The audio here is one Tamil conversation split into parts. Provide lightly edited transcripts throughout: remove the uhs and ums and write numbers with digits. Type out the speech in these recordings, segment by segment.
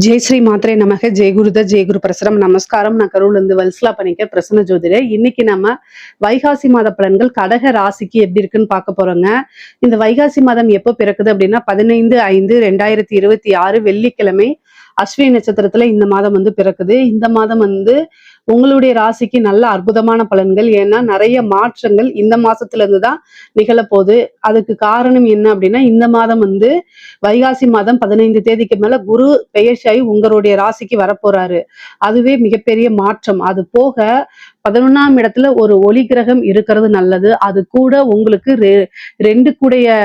ஜெய் ஸ்ரீ மாத்திரை நமக ஜெய் குருத ஜெய் குரு பிரசரம் நமஸ்காரம். நான் கரூர்ல இருந்து வல்சலா பண்ணிக்க பிரசன்ன ஜோதிடர். இன்னைக்கு நம்ம வைகாசி மாத பலன்கள் கடக ராசிக்கு எப்படி இருக்குன்னு பார்க்க போறோங்க. இந்த வைகாசி மாதம் எப்போ பிறக்குது அப்படின்னா 15/5/2026 வெள்ளிக்கிழமை அஸ்வினி நட்சத்திரத்துல இந்த மாதம் பிறக்குது. இந்த மாதம் உங்களுடைய ராசிக்கு நல்ல அற்புதமான பலன்கள். ஏன்னா நிறைய மாற்றங்கள் இந்த மாசத்துல இருந்துதான் நிகழப்போகுது. அதுக்கு காரணம் என்ன அப்படின்னா, இந்த மாதம் வைகாசி மாதம் 15 தேதிக்கு மேல குரு பெயர்ச்சியாகி உங்களுடைய ராசிக்கு வரப்போறாரு. அதுவே மிகப்பெரிய மாற்றம். அது போக 11ஆம் இடத்துல ஒரு ஒளி கிரகம் இருக்கிறது நல்லது. அது கூட உங்களுக்கு 2 கூடைய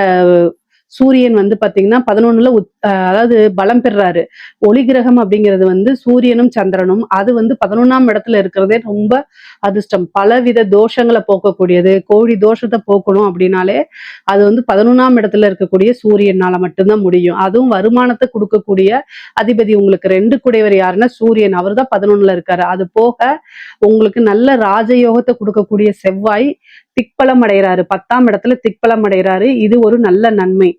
சூரியன் பாத்தீங்கன்னா 11ல அதாவது பலம் பெறாரு. ஒளி கிரகம் அப்படிங்கிறது சூரியனும் சந்திரனும். அது 11ஆம் இடத்துல இருக்கிறதே ரொம்ப அதிர்ஷ்டம். பலவித தோஷங்களை போக்கக்கூடியது. கோடி தோஷத்தை போக்கணும் அப்படின்னாலே அது 11ஆம் இடத்துல இருக்கக்கூடிய சூரியனால மட்டும்தான் முடியும். அதுவும் வருமானத்தை கொடுக்கக்கூடிய அதிபதி உங்களுக்கு 2 கூடையவர் யாருன்னா சூரியன். அவர் தான் 11ல இருக்காரு. அது போக உங்களுக்கு நல்ல ராஜயோகத்தை கொடுக்கக்கூடிய செவ்வாய் திக்பலம் அடைகிறாரு. 10ஆம் இடத்துல திக்பலம் அடைகிறாரு. இது ஒரு நல்ல நன்மை.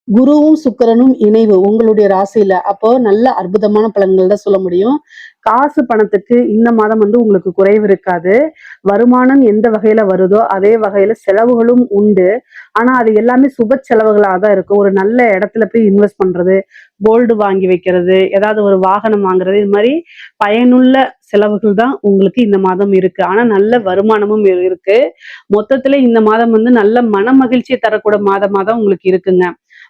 குருவும் சுக்கிரனும் இணைவு உங்களுடைய ராசியில. அப்போ நல்ல அற்புதமான பலன்கள் தான் சொல்ல முடியும். காசு பணத்துக்கு இந்த மாதம் உங்களுக்கு குறைவு இருக்காது. வருமானம் எந்த வகையில வருதோ அதே வகையில செலவுகளும் உண்டு. ஆனா அது எல்லாமே சுப செலவுகளாக தான் இருக்கும். ஒரு நல்ல இடத்துல போய் இன்வெஸ்ட் பண்றது, கோல்டு வாங்கி வைக்கிறது, ஏதாவது ஒரு வாகனம் வாங்குறது, இது மாதிரி பயனுள்ள செலவுகள் தான் உங்களுக்கு இந்த மாதம் இருக்கு. ஆனா நல்ல வருமானமும் இருக்கு. மொத்தத்துல இந்த மாதம் நல்ல மன மகிழ்ச்சியை தரக்கூடிய மாதமா தான் உங்களுக்கு இருக்குங்க.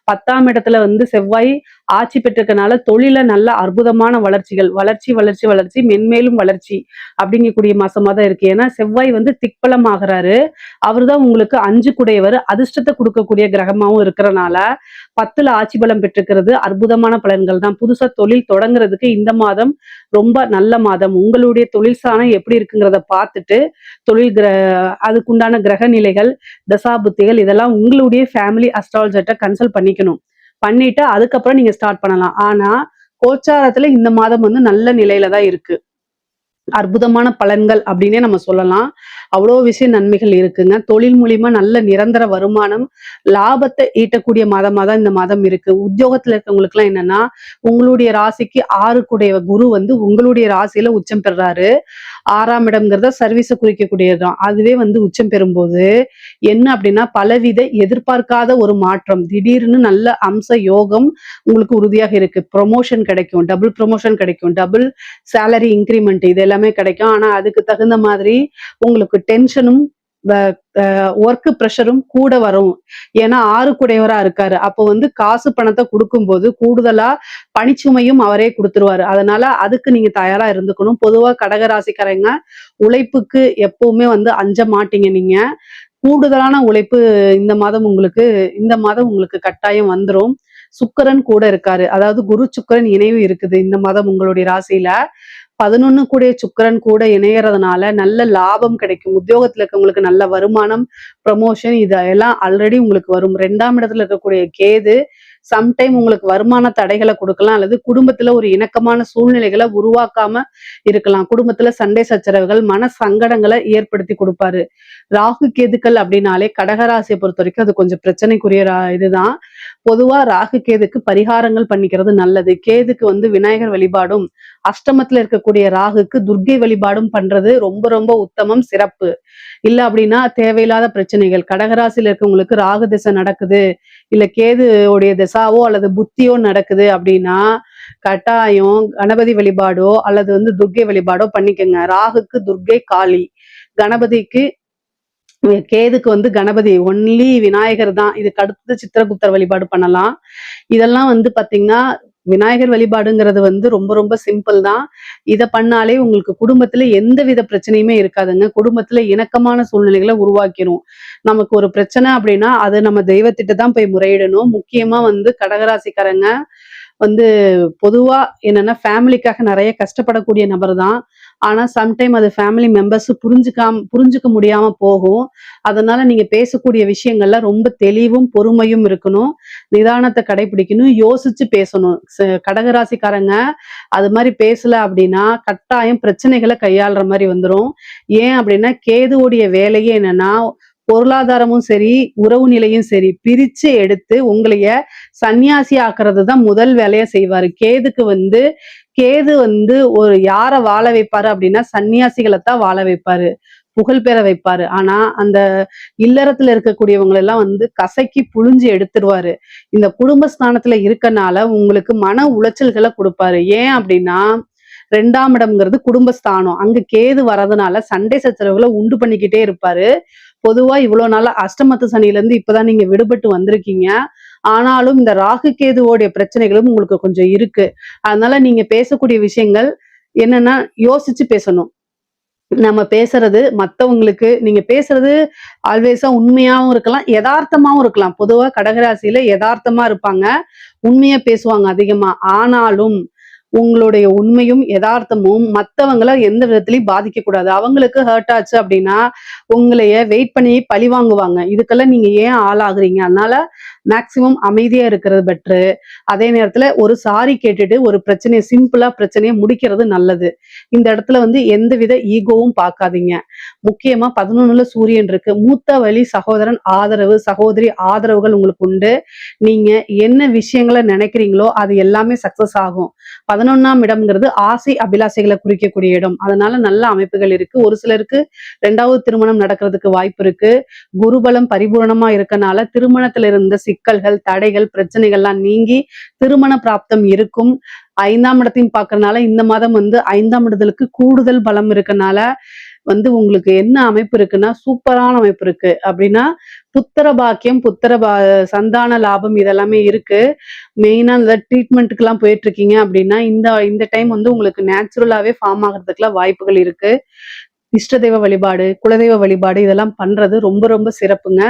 10ஆம் இடத்துல செவ்வாய் ஆட்சி பெற்றிருக்கனால தொழில நல்ல அற்புதமான வளர்ச்சிகள், வளர்ச்சி வளர்ச்சி வளர்ச்சி மென்மேலும் வளர்ச்சி அப்படிங்கக்கூடிய மாசமா தான் இருக்கு. ஏன்னா செவ்வாய் திக்பலம் ஆகிறாரு. அவருதான் உங்களுக்கு 5 கூடையவர், அதிர்ஷ்டத்தை கொடுக்கக்கூடிய கிரகமாவும் இருக்கிறனால 10ல ஆட்சி பலம் பெற்றிருக்கிறது அற்புதமான பலன்கள் தான். புதுசா தொழில் தொடங்குறதுக்கு இந்த மாதம் ரொம்ப நல்ல மாதம். உங்களுடைய தொழில் ஸ்தானம் எப்படி இருக்குங்கிறத பார்த்துட்டு தொழில் அதுக்குண்டான கிரக நிலைகள், தசாபுத்திகள் இதெல்லாம் உங்களுடைய ஃபேமிலி அஸ்ட்ராலஜர்ட்ட கன்சல்ட் பண்ணிட்டு அதுக்கப்புறம் நீங்க ஸ்டார்ட் பண்ணலாம். ஆனா கோச்சாரத்துல இந்த மாதம் நல்ல நிலையில தான் இருக்கு. அற்புதமான பலன்கள் அப்படின்னே நம்ம சொல்லலாம். அவ்வளோ விஷயம் நன்மைகள் இருக்குங்க. தொழில் மூலியமா நல்ல நிரந்தர வருமானம், லாபத்தை ஈட்டக்கூடிய மாதமா தான் இந்த மாதம் இருக்கு. உத்தியோகத்துல இருக்கவங்களுக்கு எல்லாம் என்னன்னா, உங்களுடைய ராசிக்கு 6 கூடைய குரு உங்களுடைய ராசியில உச்சம் பெறாரு. 6ஆம் இடம்ங்கிறத சர்வீஸை குறிக்கக்கூடியதுதான். அதுவே உச்சம் பெறும்போது என்ன அப்படின்னா, பலவித எதிர்பார்க்காத ஒரு மாற்றம், திடீர்னு நல்ல அம்ச யோகம் உங்களுக்கு உறுதியாக இருக்கு. ப்ரொமோஷன் கிடைக்கும், டபுள் ப்ரொமோஷன் கிடைக்கும், டபுள் சேலரி இன்க்ரிமெண்ட், இது எல்லாமே கிடைக்கும். ஆனா அதுக்கு தகுந்த மாதிரி உங்களுக்கு டென்ஷனும் ஒர்க் ப்ரெஷரும் கூட வரும். ஏன்னா 6 கூடையவரா இருக்காரு. அப்போ காசு பணத்தை கொடுக்கும்போது கூடுதலா பணிச்சுமையும் அவரே கொடுத்துருவாரு. அதனால அதுக்கு நீங்க தயாரா இருந்துக்கணும். பொதுவா கடகராசிக்காரங்க உழைப்புக்கு எப்பவுமே அஞ்ச மாட்டீங்க. நீங்க கூடுதலான உழைப்பு இந்த மாதம் உங்களுக்கு கட்டாயம் வந்துரும். சுக்கிரன் கூட இருக்காரு. அதாவது குரு சுக்கிரன் இணைவு இருக்குது இந்த மாதம் உங்களுடைய ராசியில. 11 கூடிய சுக்கிரன் கூட இணையறதுனால நல்ல லாபம் கிடைக்கும். உத்தியோகத்துல இருக்கவங்களுக்கு நல்ல வருமானம், ப்ரமோஷன் இதெல்லாம் ஆல்ரெடி உங்களுக்கு வரும். 2ஆம் இடத்துல இருக்கக்கூடிய கேது சம்டைம் உங்களுக்கு வருமான தடைகளை கொடுக்கலாம், அல்லது குடும்பத்துல ஒரு இணக்கமான சூழ்நிலைகளை உருவாக்காம இருக்கலாம். குடும்பத்துல சண்டை சச்சரவுகள், மன சங்கடங்களை ஏற்படுத்தி கொடுப்பாரு. ராகு கேதுக்கள் அப்படின்னாலே கடகராசியை பொறுத்த வரைக்கும் அது கொஞ்சம் பிரச்சனைக்குரிய இதுதான். பொதுவா ராகு கேதுக்கு பரிகாரங்கள் பண்ணிக்கிறது நல்லது. கேதுக்கு விநாயகர் வழிபாடும், அஷ்டமத்துல இருக்கக்கூடிய ராகுக்கு துர்க்கை வழிபாடும் பண்றது ரொம்ப ரொம்ப உத்தமம், சிறப்பு. இல்ல அப்படின்னா தேவையில்லாத பிரச்சனைகள், கடகராசியில இருக்கவங்களுக்கு ராகு திசை நடக்குது, இல்ல கேது உடைய திசாவோ அல்லது புத்தியோ நடக்குது அப்படின்னா கட்டாயம் கணபதி வழிபாடோ அல்லது துர்க்கை வழிபாடோ பண்ணிக்கோங்க. ராகுக்கு துர்க்கை காளி, கணபதிக்கு கேதுக்கு கணபதி ஒன்லி விநாயகர் தான். இதுக்கு அடுத்தது சித்திரகுப்தர் வழிபாடு பண்ணலாம். இதெல்லாம் பாத்தீங்கன்னா விநாயகர் வழிபாடுங்கிறது ரொம்ப ரொம்ப சிம்பிள் தான். இதை பண்ணாலே உங்களுக்கு குடும்பத்துல எந்த வித பிரச்சனையுமே இருக்காதுங்க. குடும்பத்துல இணக்கமான சூழ்நிலைகளை உருவாக்கிடும். நமக்கு ஒரு பிரச்சனை அப்படின்னா அது நம்ம தெய்வத்திட்ட தான் போய் முறையிடணும். முக்கியமா கடகராசிக்காரங்க பொதுவா என்னன்னா ஃபேமிலிக்காக நிறைய கஷ்டப்படக்கூடிய நபர் தான். ஆனா சம்டைம் அது ஃபேமிலி மெம்பர்ஸ் புரிஞ்சுக்க முடியாம போகும். அதனால நீங்க பேசக்கூடிய விஷயங்கள்ல ரொம்ப தெளிவும் பொறுமையும் இருக்கணும். நிதானத்தை கடைபிடிக்கணும், யோசிச்சு பேசணும். கடகராசிக்காரங்க அது மாதிரி பேசல அப்படின்னா கட்டாயம் பிரச்சனைகளை கையாளுற மாதிரி வந்துடும். ஏன் அப்படின்னா கேதுவோடைய வேலையே என்னன்னா பொருளாதாரமும் சரி, உறவு நிலையும் சரி பிரிச்சு எடுத்து உங்களைய சன்னியாசி ஆக்குறது தான் முதல் வேலையா செய்வாரு. கேது வந்து ஒரு யார வாழ வைப்பாரு அப்படின்னா, சன்னியாசிகளத்தான் வாழ வைப்பாரு. புகழ் பெற வைப்பாரு. ஆனா, அந்த இல்லறத்துல இருக்கக்கூடியவங்கள எல்லாம் வந்து கசக்கி புழிஞ்சு எடுத்துருவாரு. இந்த குடும்பஸ்தானத்துல இருக்கனால உங்களுக்கு மன உளைச்சல்கள குடுப்பாரு. ஏன் அப்படின்னா, 2ஆம் இடம்ங்கிறது குடும்பஸ்தானம். அங்க கேது வரதுனால சண்டை சச்சரவுகள உண்டு பண்ணிக்கிட்டே இருப்பாரு. பொதுவா இவ்வளோ நாளா அஷ்டமத்து சனியிலருந்து இப்பதான் நீங்க விடுபட்டு வந்திருக்கீங்க. ஆனாலும் இந்த ராகு கேதுவோடைய பிரச்சனைகளும் உங்களுக்கு கொஞ்சம் இருக்கு. அதனால நீங்க பேசக்கூடிய விஷயங்கள் என்னன்னா, யோசிச்சு பேசணும். நம்ம பேசுறது மத்தவங்களுக்கு நீங்க பேசுறது ஆல்வேஸா உண்மையாவும் இருக்கலாம், எதார்த்தமாவும் இருக்கலாம். பொதுவா கடகராசியில எதார்த்தமா இருப்பாங்க. உண்மையா பேசுவாங்க அதிகமா. ஆனாலும் உங்களுடைய உண்மையும், எதார்த்தமும் மத்தவங்கள எந்த விதத்திலயும் பாதிக்கக்கூடாது. அவங்களுக்கு ஹர்ட் ஆச்சு அப்டின்னா, உங்களைய வெயிட் பண்ணி பழி வாங்குவாங்க. இதுக்கெல்லாம் நீங்க ஏன் ஆளாகுறீங்க? அதனால மேக்ஸிமம் அமைதியா இருக்கிறது பெட்டரு. அதே நேரத்துல ஒரு சாரி கேட்டுட்டு ஒரு பிரச்சனைய சிம்பிளா பிரச்சனைய முடிக்கிறது நல்லது. இந்த இடத்துல வந்து எந்தவித ஈகோவும் பார்க்காதீங்க. முக்கியமா 11ல சூரியன் இருக்கு. மூத்த வழி சகோதரன் ஆதரவு, சகோதரி ஆதரவுகள் உங்களுக்கு உண்டு. நீங்க என்ன விஷயங்கள நினைக்கிறீங்களோ, அது எல்லாமே சக்சஸ் ஆகும். 11ஆம் இடம்ங்கிறது ஆசை, அபிலாசைகளை குறிக்கக்கூடிய இடம். அதனால நல்ல அமைப்புகள் இருக்கு. ஒரு சிலருக்கு 2வது திருமணம் நடக்கிறதுக்கு வாய்ப்பு இருக்கு. குருபலம் பரிபூரணமா இருக்கனால திருமணத்துல இருந்த சிக்கல்கள், தடைகள், பிரச்சனைகள்லாம் நீங்கி திருமண பிராப்தம் இருக்கும். 5ஆம் இடத்தையும் பார்க்கறனால இந்த மாதம் வந்து 5ஆம் இடத்துக்கு கூடுதல் பலம் இருக்கனால வந்து உங்களுக்கு என்ன அமைப்பு இருக்குன்னா, சூப்பரான அமைப்பு இருக்கு. அப்படின்னா, புத்திர பாக்கியம், சந்தான லாபம் இதெல்லாமே இருக்கு. மெயினா இந்த ட்ரீட்மெண்ட்டுக்குலாம் போயிட்டுருக்கீங்க அப்படின்னா, இந்த இந்த டைம் வந்து உங்களுக்கு நேச்சுரலாவே ஃபார்ம் ஆகுறதுக்குலாம் வாய்ப்புகள் இருக்கு. இஷ்ட தெய்வ வழிபாடு, குலதெய்வ வழிபாடு இதெல்லாம் பண்றது ரொம்ப ரொம்ப சிறப்புங்க.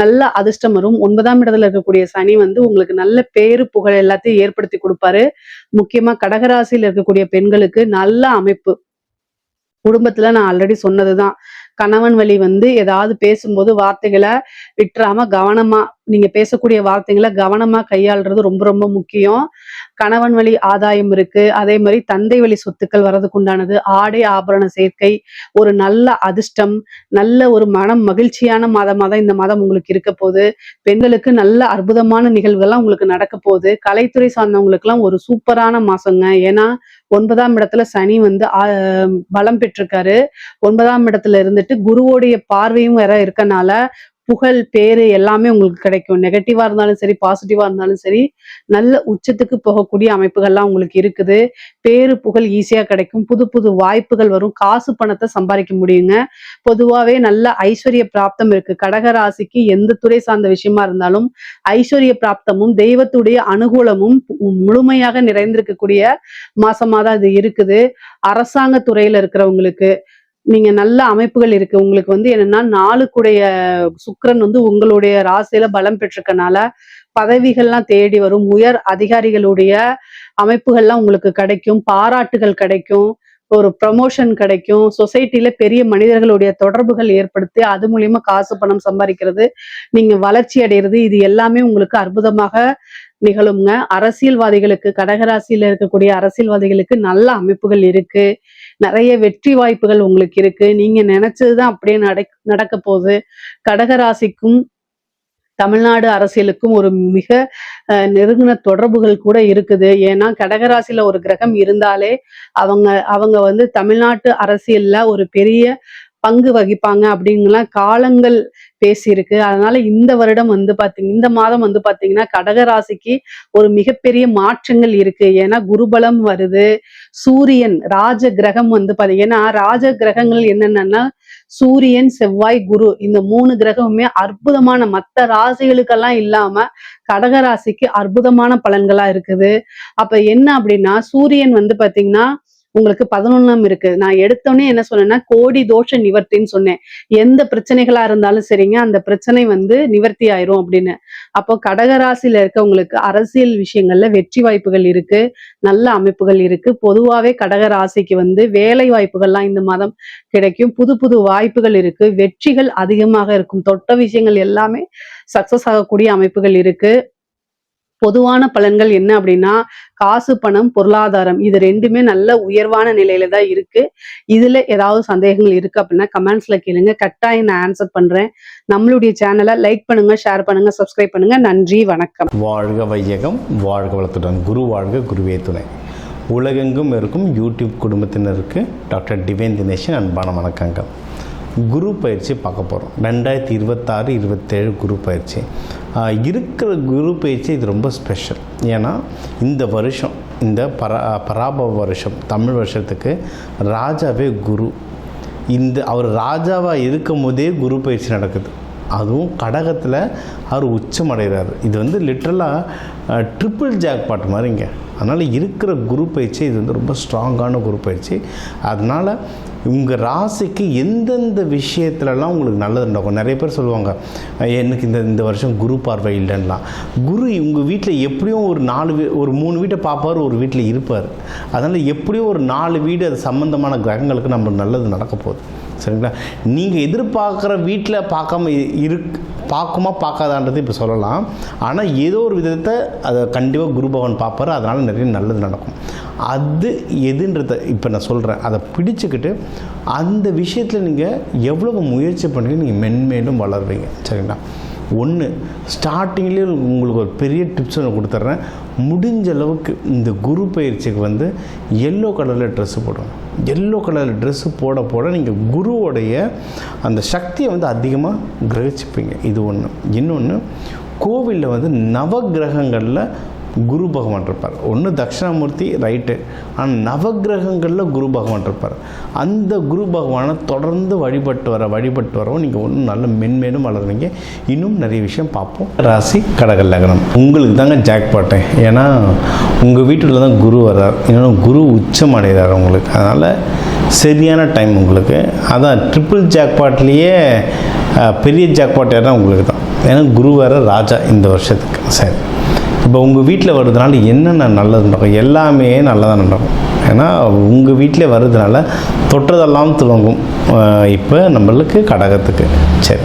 நல்ல அதிர்ஷ்டம் வரும். 9ஆம் இடத்துல இருக்கக்கூடிய சனி வந்து உங்களுக்கு நல்ல பேரு, புகழ் எல்லாத்தையும் ஏற்படுத்தி குடுப்பாரு. முக்கியமா கடகராசியில இருக்கக்கூடிய பெண்களுக்கு நல்ல அமைப்பு. குடும்பத்துல நான் ஆல்ரெடி சொன்னதுதான். கணவன் வழி வந்து ஏதாவது பேசும்போது வார்த்தைகள விட்டுறாம கவனமா நீங்க பேசக்கூடிய வார்த்தைகள கவனமா கையாள்றது ரொம்ப ரொம்ப முக்கியம். கணவன் வழி ஆதாயம் இருக்கு. அதே மாரி தந்தை வழி சொத்துக்கள் வர்றதுக்கு உண்டானது. ஆடை ஆபரண சேர்க்கை, ஒரு நல்ல அதிர்ஷ்டம், நல்ல ஒரு மனம் மகிழ்ச்சியான மாதமா தான் இந்த மாதம் உங்களுக்கு இருக்க போது. பெண்களுக்கு நல்ல அற்புதமான நிகழ்வுகள்லாம் உங்களுக்கு நடக்க போகுது. கலைத்துறை சார்ந்தவங்களுக்குலாம் ஒரு சூப்பரான மாசங்க. ஏன்னா 9ஆம் இடத்துல சனி வந்து பலம் பெற்றிருக்காரு. 9ஆம் இடத்துல இருந்துட்டு குருவோடைய பார்வையும் வேற இருக்கனால புகழ், பேரு எல்லாமே உங்களுக்கு கிடைக்கும். நெகட்டிவா இருந்தாலும் சரி, பாசிட்டிவா இருந்தாலும் சரி, நல்ல உச்சத்துக்கு போகக்கூடிய அமைப்புகள்லாம் உங்களுக்கு இருக்குது. பேரு, புகழ் ஈஸியா கிடைக்கும். புது புது வாய்ப்புகள் வரும். காசு பணத்த சம்பாரிக்க முடியுங்க. பொதுவாவே நல்ல ஐஸ்வர்ய பிராப்தம் இருக்கு. கடக ராசிக்கு எந்த துறை சார்ந்த விஷயமா இருந்தாலும், ஐஸ்வர்ய பிராப்தமும், தெய்வத்துடைய அனுகூலமும் முழுமையாக நிறைந்திருக்கக்கூடிய மாசமா தான் இது இருக்குது. அரசாங்க துறையில இருக்கிறவங்களுக்கு நீங்க நல்ல அமைப்புகள் இருக்கு. உங்களுக்கு வந்து என்னன்னா 4க்குடைய சுக்கிரன் வந்து உங்களுடைய ராசியில பலம் பெற்றிருக்கனால, பதவிகள்லாம் தேடி வரும். உயர் அதிகாரிகளுடைய அமைப்புகள்லாம் உங்களுக்கு கிடைக்கும். பாராட்டுகள் கிடைக்கும். ஒரு ப்ரமோஷன் கிடைக்கும். சொசைட்டில பெரிய மனிதர்களுடைய தொடர்புகள் ஏற்படுத்தி, அது மூலியமா காசு, பணம் சம்பாரிக்கிறது, நீங்க வளர்ச்சி அடையிறது, இது எல்லாமே உங்களுக்கு அற்புதமாக நிகழும்ங்க. அரசியல்வாதிகளுக்கு கடகராசியில இருக்கக்கூடிய அரசியல்வாதிகளுக்கு நல்ல அமைப்புகள் இருக்கு. நெறைய வெற்றி வாய்ப்புகள் உங்களுக்கு இருக்கு. நீங்க நெனைச்சதுதான் அப்படியே நடக்க போகுது. கடகராசிக்கும் தமிழ்நாடு அரசியலுக்கும் ஒரு மிக நெருங்கின தொடர்புகள் கூட இருக்குது. ஏன்னா கடகராசியில ஒரு கிரகம் இருந்தாலே அவங்க அவங்க வந்து தமிழ்நாட்டு அரசியல்ல ஒரு பெரிய பங்கு வகிப்பாங்க அப்படின்னுலாம் காலங்கள் பேசியிருக்கு. அதனால இந்த வருடம் வந்து இந்த மாதம் வந்து பாத்தீங்கன்னா கடகராசிக்கு ஒரு மிகப்பெரிய மாற்றங்கள் இருக்கு. ஏன்னா குருபலம் வருது. சூரியன் ராஜ கிரகம் வந்து ஏன்னா ராஜ கிரகங்கள் என்னென்னன்னா சூரியன், செவ்வாய், குரு இந்த 3 கிரகமுமே அற்புதமான மத்த ராசிகளுக்கெல்லாம் இல்லாம கடகராசிக்கு அற்புதமான பலன்களா இருக்குது. அப்ப என்ன அப்படின்னா சூரியன் வந்து பாத்தீங்கன்னா உங்களுக்கு 11ஆம் இருக்கு. நான் எடுத்தோனே என்ன சொன்னேன்னா, கோடி தோஷ நிவர்த்தின்னு சொன்னேன். எந்த பிரச்சனைகளா இருந்தாலும் சரிங்க, அந்த பிரச்சனை வந்து நிவர்த்தி ஆயிரும் அப்படின்னு. அப்போ கடகராசியில இருக்கவங்களுக்கு அரசியல் விஷயங்கள்ல வெற்றி வாய்ப்புகள் இருக்கு. நல்ல அமைப்புகள் இருக்கு. பொதுவாவே கடகராசிக்கு வந்து வேலை வாய்ப்புகள்லாம் இந்த மாதம் கிடைக்கும். புது புது வாய்ப்புகள் இருக்கு. வெற்றிகள் அதிகமாக இருக்கும். தொட்ட விஷயங்கள் எல்லாமே சக்சஸ் ஆகக்கூடிய அமைப்புகள் இருக்கு. பொதுவான பலன்கள் என்ன அப்படின்னா, காசு, பணம், பொருளாதாரம் இது 2மே நல்ல உயர்வான நிலையில தான் இருக்கு. இதுல ஏதாவது சந்தேகங்கள் இருக்கு அப்படின்னா கமெண்ட்ஸ்ல கேளுங்க. கட்டாயம் நான் ஆன்சர் பண்றேன். நம்மளுடைய சேனலை லைக் பண்ணுங்க, ஷேர் பண்ணுங்க, சப்ஸ்கிரைப் பண்ணுங்க. நன்றி, வணக்கம். வாழ்க வையகம், வாழ்க வளத்துடன். குரு வாழ்க, குருவே துணை. உலகெங்கும் இருக்கும் யூடியூப் குடும்பத்தினருக்கு டாக்டர் டிவைன் தினேஷன் அன்பான வணக்கங்கள். குரு பயிற்சி பார்க்க போகிறோம். 2026-27 குரு பயிற்சி இருக்கிற குரு பயிற்சி இது ரொம்ப ஸ்பெஷல். ஏன்னா இந்த வருஷம், இந்த பராபவ வருஷம், தமிழ் வருஷத்துக்கு ராஜாவே குரு. அவர் ராஜாவாக இருக்கும் போதே குரு பயிற்சி நடக்குது. அதுவும் கடகத்தில் அவர் உச்சம் அடைகிறார். இது லிட்ரலாக ட்ரிபிள் ஜாக்பாட் மாதிரிங்க. அதனால் இருக்கிற குரு பயிற்சி இது ரொம்ப ஸ்ட்ராங்கான குரு பயிற்சி. அதனால் உங்கள் ராசிக்கு எந்தெந்த விஷயத்துலலாம் உங்களுக்கு நல்லது நடக்கும். நிறைய பேர் சொல்லுவாங்க, எனக்கு இந்த வருஷம் குரு பார்வை இல்லைன்னா. குரு உங்கள் வீட்டில் எப்படியும் ஒரு 3 வீட்டை பார்ப்பார், ஒரு வீட்டில் இருப்பார். அதனால் எப்படியும் ஒரு 4 வீடு அது சம்மந்தமான கிரகங்களுக்கு நம்மளுக்கு நல்லது நடக்க போகுது. சரிங்களா? நீங்கள் எதிர்பார்க்குற வீட்டில் பார்க்குமா பார்க்காதான்றது இப்போ சொல்லலாம். ஆனால் ஏதோ ஒரு விதத்தை அதை கண்டிப்பாக குரு பகவான் பார்ப்பார். அதனால் நிறைய நல்லது நடக்கும். அது எதுன்றதை இப்போ நான் சொல்கிறேன். அதை பிடிச்சிக்கிட்டு அந்த விஷயத்தில் நீங்கள் எவ்வளவு முயற்சி பண்ணுறீங்க, நீங்கள் மென்மேலும் வளருவீங்க. சரிங்களா? ஸ்டார்டிங்லேயே உங்களுக்கு ஒரு பெரிய டிப்ஸ் ஒன்று கொடுத்துட்றேன். முடிஞ்ச அளவுக்கு இந்த குரு பயிற்சிக்கு எல்லோ கலரில் ட்ரெஸ்ஸு போடுங்க. எல்லோ கலரில் ட்ரெஸ்ஸு போட நீங்கள் குருவோடைய அந்த சக்தியை அதிகமாக கிரகிச்சுப்பீங்க. இது ஒன்று. இன்னொன்று, கோவிலில் நவகிரகங்களில் குரு பகவான் இருப்பார். ஒன்று தட்சிணாமூர்த்தி, ரைட்டு. ஆனால் நவகிரகங்களில் குரு பகவான் இருப்பார். அந்த குரு பகவானை தொடர்ந்து வழிபட்டு வரவும் நீங்கள் ஒன்றும் நல்ல மென்மேலும் வளருவீங்க. இன்னும் நிறைய விஷயம் பார்ப்போம். ராசி கடக லக்னம். உங்களுக்கு தாங்க ஜாக்பாட்டேன். ஏன்னா உங்கள் வீட்டில் தான் குரு வர்றார். இன்னொன்று குரு உச்சம் அடைகிறார் உங்களுக்கு. அதனால் சரியான டைம் உங்களுக்கு. அதான் ட்ரிபிள் ஜாக்பாட்லேயே பெரிய ஜாக்பாட் யாரும் உங்களுக்கு தான். ஏன்னா குரு வேறு ராஜா இந்த வருஷத்துக்கு. சரி, இப்போ உங்கள் வீட்டில் வர்றதுனால என்னென்ன நல்லது நடக்கும்? எல்லாமே நல்லதாக நடக்கும். ஏன்னா உங்கள் வீட்டிலே வர்றதுனால தொட்டதெல்லாம் துவங்கும். இப்போ நம்மளுக்கு கடகத்துக்கு. சரி,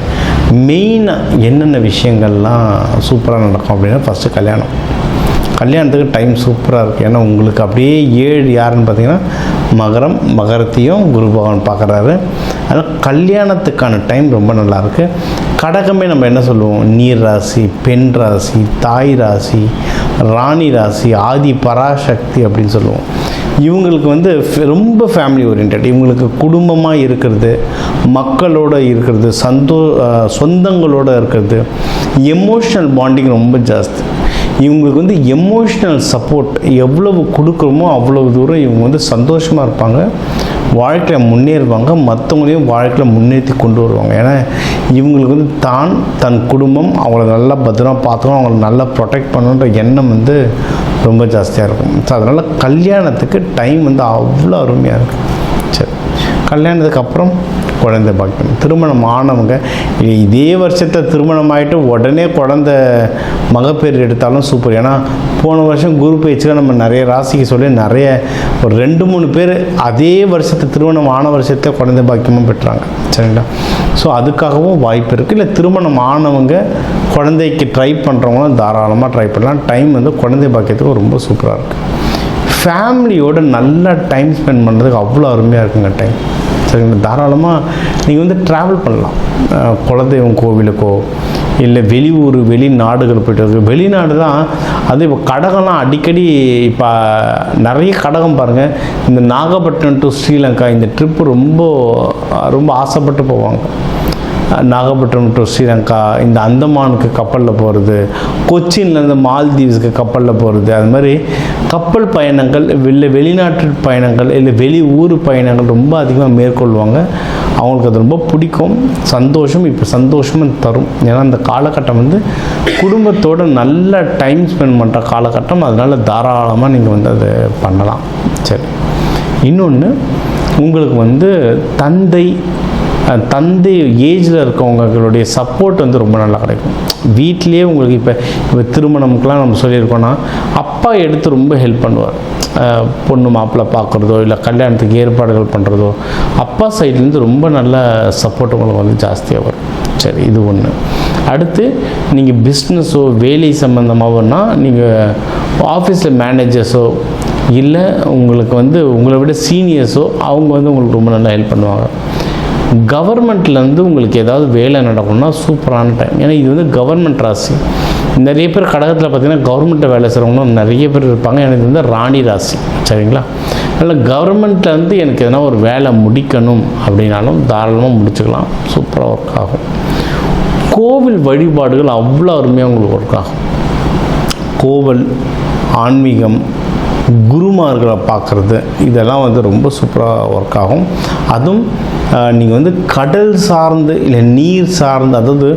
மெயினாக என்னென்ன விஷயங்கள்லாம் சூப்பராக நடக்கும் அப்படின்னா, ஃபஸ்ட்டு கல்யாணத்துக்கு டைம் சூப்பராக இருக்குது. ஏன்னா உங்களுக்கு அப்படியே 7 யாருன்னு பார்த்தீங்கன்னா மகரம், மகரத்தையும் குரு பகவான் பார்க்குறாரு. அதனால் கல்யாணத்துக்கான டைம் ரொம்ப நல்லாயிருக்கு. கடகமே நம்ம என்ன சொல்லுவோம்? நீர் ராசி, பெண் ராசி, தாய் ராசி, ராணி ராசி, ஆதி பராசக்தி அப்படின்னு சொல்லுவோம். இவங்களுக்கு ரொம்ப ஃபேமிலி ஓரியன்ட். இவங்களுக்கு குடும்பமாக இருக்கிறது, மக்களோடு இருக்கிறது, சொந்தங்களோடு இருக்கிறது, எமோஷ்னல் பாண்டிங் ரொம்ப ஜாஸ்தி. இவங்களுக்கு எமோஷ்னல் சப்போர்ட் எவ்வளவு கொடுக்குறோமோ அவ்வளவு தூரம் இவங்க சந்தோஷமாக இருப்பாங்க, வாழ்க்கையில் முன்னேறுவாங்க, மற்றவங்களையும் வாழ்க்கையில் முன்னேற்றி கொண்டு வருவாங்க. ஏன்னா இவங்களுக்கு தன் குடும்பம் அவங்கள நல்லா பத்திரமா பார்த்துக்கணும், அவங்கள நல்லா ப்ரொடெக்ட் பண்ணணுன்ற எண்ணம் ரொம்ப ஜாஸ்தியாக இருக்கும். ஸோ அதனால் கல்யாணத்துக்கு டைம் அவ்வளோ அருமையாக இருக்கும். சரி, கல்யாணத்துக்கு அப்புறம் குழந்தை பாக்கியம். திருமணம் ஆனவங்க இதே வருஷத்தை திருமணம் ஆகிட்டு உடனே குழந்தை மகப்பேறு எடுத்தாலும் சூப்பர். ஏன்னா போன வருஷம் குரு பயிற்சியில் நம்ம நிறைய ராசிக்கு சொல்லி ஒரு 2-3 பேர் அதே வருஷத்தை திருமணம் ஆன வருஷத்தை குழந்தை பாக்கியமும் பெற்றாங்க. சரிங்களா? ஸோ அதுக்காகவும் வாய்ப்பு இருக்குது. இல்லை திருமணம் ஆனவங்க குழந்தைக்கு ட்ரை பண்ணுறவங்களும் தாராளமாக ட்ரை பண்ணலாம். டைம் குழந்தை பாக்கியத்துக்கு ரொம்ப சூப்பராக இருக்குது. ஃபேமிலியோட நல்லா டைம் ஸ்பெண்ட் பண்ணுறதுக்கு அவ்வளோ அருமையாக இருக்குங்க டைம். சரிங்களா? தாராளமாக நீங்கள் ட்ராவல் பண்ணலாம். குலதெய்வம் கோவிலுக்கோ இல்லை வெளியூர் வெளிநாடுகள் போய்ட்டு இருக்கு. வெளிநாடு தான் அது. இப்போ கடகம்லாம் அடிக்கடி இப்போ நிறைய கடகம் பாருங்கள், இந்த நாகப்பட்டினம் டு ஸ்ரீலங்கா இந்த ட்ரிப்பு ரொம்ப ஆசைப்பட்டு போவாங்க. நாகப்பட்டினம் டு ஸ்ரீலங்கா, இந்த அந்தமானுக்கு கப்பலில் போகிறது, கொச்சின்லேருந்து மால்தீவ்ஸுக்கு கப்பலில் போகிறது, அது மாதிரி கப்பல் பயணங்கள், வெளிநாட்டு பயணங்கள், இல்லை வெளி ஊர் பயணங்கள் ரொம்ப அதிகமாக மேற்கொள்வாங்க. அவங்களுக்கு அது ரொம்ப பிடிக்கும். சந்தோஷம், இப்போ சந்தோஷமும் தரும். ஏன்னா அந்த காலகட்டம் குடும்பத்தோடு நல்ல டைம் ஸ்பெண்ட் பண்ணுற காலகட்டம். அதனால் தாராளமாக நீங்கள் அதை பண்ணலாம். சரி, இன்னொன்று, உங்களுக்கு தந்தை ஏஜில் இருக்கவங்களுடைய சப்போர்ட் ரொம்ப நல்லா கிடைக்கும். வீட்லேயே உங்களுக்கு இப்போ திருமணமுக்கெலாம் நம்ம சொல்லியிருக்கோன்னா அப்பா எடுத்து ரொம்ப ஹெல்ப் பண்ணுவார். பொண்ணு மாப்பிள்ளை பார்க்குறதோ இல்லை கல்யாணத்துக்கு ஏற்பாடுகள் பண்ணுறதோ அப்பா சைட்லேருந்து ரொம்ப நல்ல சப்போர்ட் உங்களுக்கு ஜாஸ்தியாக வரும். சரி, இது ஒன்று. அடுத்து நீங்கள் பிஸ்னஸோ வேலை சம்மந்தமாகனா நீங்கள் ஆஃபீஸில் மேனேஜர்ஸோ இல்லை உங்களுக்கு வந்து உங்களை விட சீனியர்ஸோ அவங்க வந்து உங்களுக்கு ரொம்ப நல்லா ஹெல்ப் பண்ணுவாங்க. கவர்மெண்ட்லேருந்து உங்களுக்கு ஏதாவது வேலை நடக்கணும்னா சூப்பரான டைம். ஏன்னா இது வந்து கவர்மெண்ட் ராசி. நிறைய பேர் கடகத்தில் பார்த்திங்கன்னா கவர்மெண்ட்டில் வேலை செய்கிறவங்களும் நிறைய பேர் இருப்பாங்க. எனக்கு வந்து ராணி ராசி, சரிங்களா? அதனால் கவர்மெண்ட்லேருந்து எனக்கு எதனா ஒரு வேலை முடிக்கணும் அப்படின்னாலும் தாராளமாக முடிச்சுக்கலாம், சூப்பராக ஒர்க் ஆகும். கோவில் வழிபாடுகள் அவ்வளோ அருமையாக உங்களுக்கு ஒர்க் ஆகும். கோவில், ஆன்மீகம், குருமார்களை பார்க்குறது, இதெல்லாம் வந்து ரொம்ப சூப்பராக ஒர்க் ஆகும். அதுவும் நீங்கள் வந்து கடல் சார்ந்து இல்லை நீர் சார்ந்து, அதாவது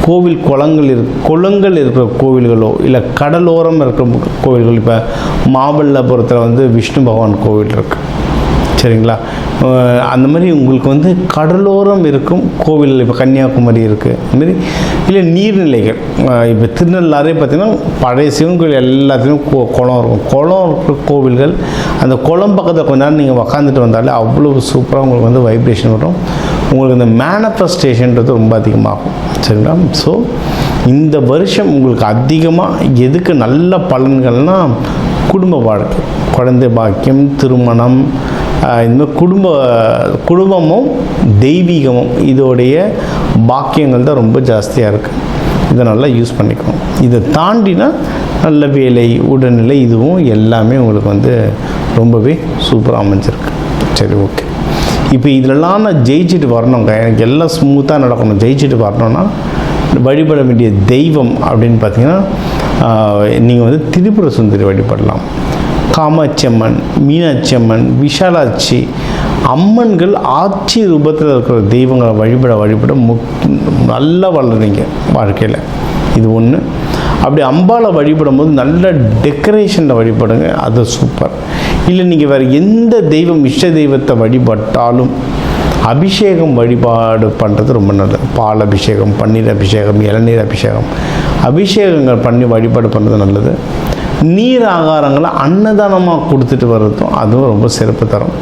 கோவில் குளங்கள் இருக்கிற கோவில்களோ இல்லை கடலோரம் இருக்கிற கோவில்கள், இப்போ மாமல்லபுரத்தில் வந்து விஷ்ணு பகவான் கோவில் இருக்குது, சரிங்களா? அந்த மாதிரி உங்களுக்கு வந்து கடலோரம் இருக்கும் கோவில், இப்போ கன்னியாகுமரி இருக்குது, அதுமாரி இல்லை நீர்நிலைகள். இப்போ திருநள்ளாரே பார்த்திங்கன்னா பழைய சிவன் கோவில் எல்லாத்துலேயும் குளம் இருக்கும். குளம் இருக்கிற கோவில்கள், அந்த குளம் பக்கத்தில் கொஞ்ச நேரம் நீங்கள் உக்காந்துட்டு வந்தாலே அவ்வளோ சூப்பராக உங்களுக்கு வந்து வைப்ரேஷன் வரும். உங்களுக்கு இந்த மேனிஃபெஸ்டேஷன்றது ரொம்ப அதிகமாகும், சரிங்களா? ஸோ இந்த வருஷம் உங்களுக்கு அதிகமாக எதுக்கு நல்ல பலன்கள்னால் குடும்ப வாழ்க்கை, குழந்தை பாக்கியம், திருமணம், இந்த குடும்பமும் தெய்வீகமும் இதோடைய பாக்கியங்கள் தான் ரொம்ப ஜாஸ்தியாக இருக்குது. இதை நல்லா யூஸ் பண்ணிக்கணும். இதை தாண்டினா நல்ல வேலை, உடல்நிலை, இதுவும் எல்லாமே உங்களுக்கு வந்து ரொம்பவே சூப்பராக அமைஞ்சிருக்கு. சரி, ஓகே. இப்போ இதிலெல்லாம் நான் ஜெயிச்சுட்டு வரணுங்க, எனக்கு எல்லாம் ஸ்மூத்தாக நடக்கணும், ஜெயிச்சுட்டு வரணும்னா வழிபட வேண்டிய தெய்வம் அப்படின்னு பார்த்தீங்கன்னா நீங்கள் வந்து திரிபுர சுந்தரி வழிபடலாம். காமாட்சி அம்மன், மீனாட்சி அம்மன், விஷாலாட்சி அம்மன்கள் ஆட்சி ரூபத்தில் இருக்கிற தெய்வங்களை வழிபட நல்லா வளருங்க வாழ்க்கையில். இது ஒன்று. அப்படி அம்பாவை வழிபடும் போது நல்ல டெக்கரேஷனில் வழிபடுங்க, அது சூப்பர். இல்லை நீங்கள் வேறு எந்த தெய்வம் இஷ்ட தெய்வத்தை வழிபட்டாலும் அபிஷேகம் வழிபாடு பண்ணுறது ரொம்ப நல்லது. பால் அபிஷேகம், பன்னீர் அபிஷேகம், இளநீர் அபிஷேகம், அபிஷேகங்கள் பண்ணி வழிபாடு பண்ணுறது நல்லது. நீர் ஆகாரங்களை அன்னதானமாக கொடுத்துட்டு வர்றதும் அதுவும் ரொம்ப சிறப்பு தரும்.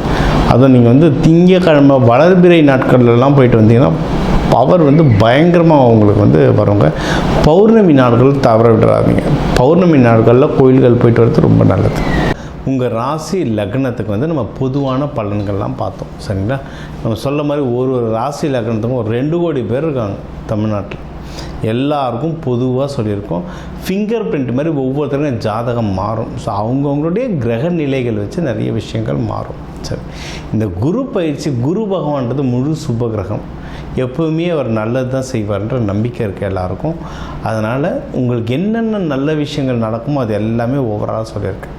அதுவும் நீங்கள் வந்து திங்கக்கிழமை வளர்பிறை நாட்கள்லாம் போயிட்டு வந்தீங்கன்னா பவர் வந்து பயங்கரமாக உங்களுக்கு வந்து வருங்க. பௌர்ணமி நாட்கள் தவற விடாதீங்க. பௌர்ணமி நாட்களில் கோயில்கள் போயிட்டு வர்றது ரொம்ப நல்லது. உங்கள் ராசி லக்னத்துக்கு வந்து நம்ம பொதுவான பலன்கள்லாம் பார்த்தோம், சரிங்களா? நம்ம சொல்ல மாதிரி ஒரு ராசி லக்னத்துக்கும் ஒரு 2 கோடி பேர் இருக்காங்க தமிழ்நாட்டில். எல்லாருக்கும் பொதுவாக சொல்லியிருக்கோம். ஃபிங்கர் பிரிண்ட் மாதிரி ஒவ்வொருத்தருக்கும் ஜாதகம் மாறும். ஸோ அவங்கவுங்களுடைய கிரக நிலைகள் வச்சு நிறைய விஷயங்கள் மாறும். சரி, இந்த குரு பயிற்சி, குரு பகவான்றது முழு சுப கிரகம். எப்போவுமே அவர் நல்லது தான் செய்வார்ன்ற நம்பிக்கை இருக்குது எல்லாருக்கும். அதனால் உங்களுக்கு என்னென்ன நல்ல விஷயங்கள் நடக்குமோ அது எல்லாமே ஓவராலாக சொல்லியிருக்கேன்.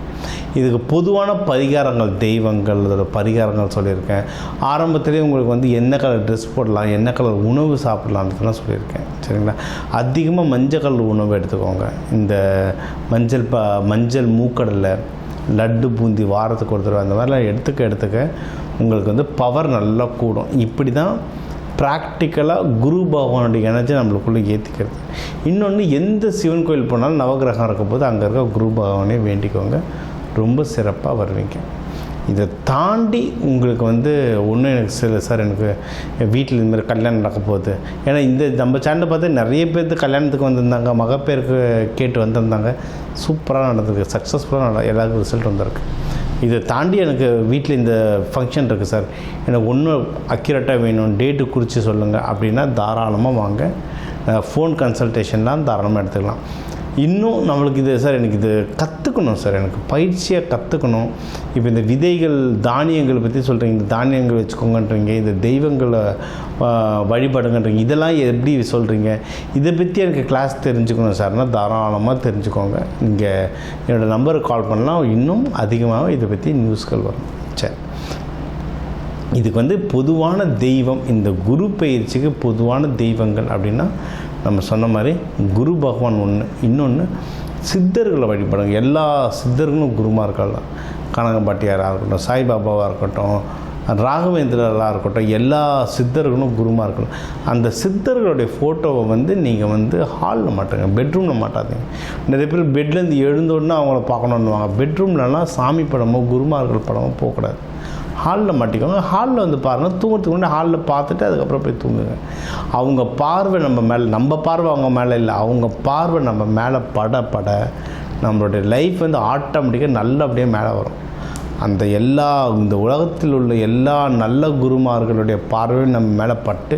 இதுக்கு பொதுவான பரிகாரங்கள், தெய்வங்கள், அதோட பரிகாரங்கள் சொல்லியிருக்கேன். ஆரம்பத்திலே உங்களுக்கு வந்து என்ன கலர் ட்ரெஸ் போடலாம், என்ன கலர் உணவு சாப்பிட்லான்றதுலாம் சொல்லியிருக்கேன், சரிங்களா? அதிகமாக மஞ்சள் கலர் உணவு எடுத்துக்கோங்க. இந்த மஞ்சள் மூக்கடலை, லட்டு, பூந்தி வாரத்துக்கு ஒரு தடவை அந்த மாதிரிலாம் எடுத்துக்க உங்களுக்கு வந்து பவர் நல்லா கூடும். இப்படி தான் ப்ராக்டிக்கலாக குரு பகவானுடைய எனர்ஜி நம்மளுக்குள்ளே ஏற்றிக்கிறது. இன்னொன்று, எந்த சிவன் கோயில் போனாலும் நவகிரகம் இருக்கும்போது அங்கே இருக்க குரு பகவானே வேண்டிக்கோங்க, ரொம்ப சிறப்பாக வருவீங்க. இதை தாண்டி உங்களுக்கு வந்து ஒன்றும் எனக்கு சார் எனக்கு வீட்டில் இந்த மாதிரி கல்யாணம் நடக்க போகுது. ஏன்னா இந்த நம்ம சேனலை பார்த்து நிறைய பேருக்கு கல்யாணத்துக்கு வந்திருந்தாங்க, மகப்பேருக்கு கேட்டு வந்திருந்தாங்க. சூப்பராக நடந்திருக்கு, சக்ஸஸ்ஃபுல்லாக எல்லாருக்கும் ரிசல்ட் வந்திருக்கு. இதை தாண்டி எனக்கு வீட்டில் இந்த ஃபங்க்ஷன் இருக்குது சார், எனக்கு ஒன்றும் அக்யூரேட்டாக வேணும், டேட்டு குறித்து சொல்லுங்கள் அப்படின்னா தாராளமாக வாங்க. ஃபோன் கன்சல்டேஷன்லாம் தாராளமாக எடுத்துக்கலாம். இன்னும் நம்மளுக்கு இது சார் எனக்கு இது கற்றுக்கணும் சார், எனக்கு பயிற்சியாக கற்றுக்கணும். இப்போ இந்த விதைகள், தானியங்களை பற்றி சொல்கிறீங்க, இந்த தானியங்கள் வச்சுக்கோங்கன்றீங்க, இந்த தெய்வங்களை வழிபாடுங்கன்றீங்க, இதெல்லாம் எப்படி சொல்கிறீங்க, இதை பற்றி எனக்கு கிளாஸ் தெரிஞ்சுக்கணும் சார்னால் தாராளமாக தெரிஞ்சுக்கோங்க. நீங்கள் என்னோடய நம்பருக்கு கால் பண்ணலாம், இன்னும் அதிகமாக இதை பற்றி நியூஸ்கள் வரும். சரி, இதுக்கு வந்து பொதுவான தெய்வம், இந்த குரு பயிற்சிக்கு பொதுவான தெய்வங்கள் அப்படின்னா நம்ம சொன்ன மாதிரி குரு பகவான் ஒன்று. இன்னொன்று, சித்தர்களை வழிபடுங்க. எல்லா சித்தர்களும் குருமார்கள் தான். கனகம்பாட்டியாராக இருக்கட்டும், சாய்பாபாவாக இருக்கட்டும், ராகவேந்திரராக இருக்கட்டும், எல்லா சித்தர்களும் குருமார்கள். அந்த சித்தர்களுடைய ஃபோட்டோவை வந்து நீங்கள் வந்து ஹாலில் மாட்டுங்க, பெட்ரூமில் மாட்டாதீங்க. நிறைய பேர் பெட்லேருந்து எழுந்தோடனே அவங்கள பார்க்கணுன்னுவாங்க. பெட்ரூம்லலாம் சாமி படமோ குருமார்கள் படமோ போகக்கூடாது. ஹாலில் மாட்டிக்கோங்க. ஹாலில் வந்து பாருங்கள், தூங்குறதுக்கு முன்னாடி ஹாலில் பார்த்துட்டு அதுக்கப்புறம் போய் தூங்குங்க. அவங்க பார்வை நம்ம மேலே, நம்ம பார்வை அவங்க மேலே இல்லை, அவங்க பார்வை நம்ம மேலே பட நம்மளுடைய லைஃப் வந்து ஆட்டோமேட்டிக்காக நல்லபடியாக மேலே வரும். அந்த இந்த உலகத்தில் உள்ள எல்லா நல்ல குருமார்களுடைய பார்வையும் நம்ம மேலே பட்டு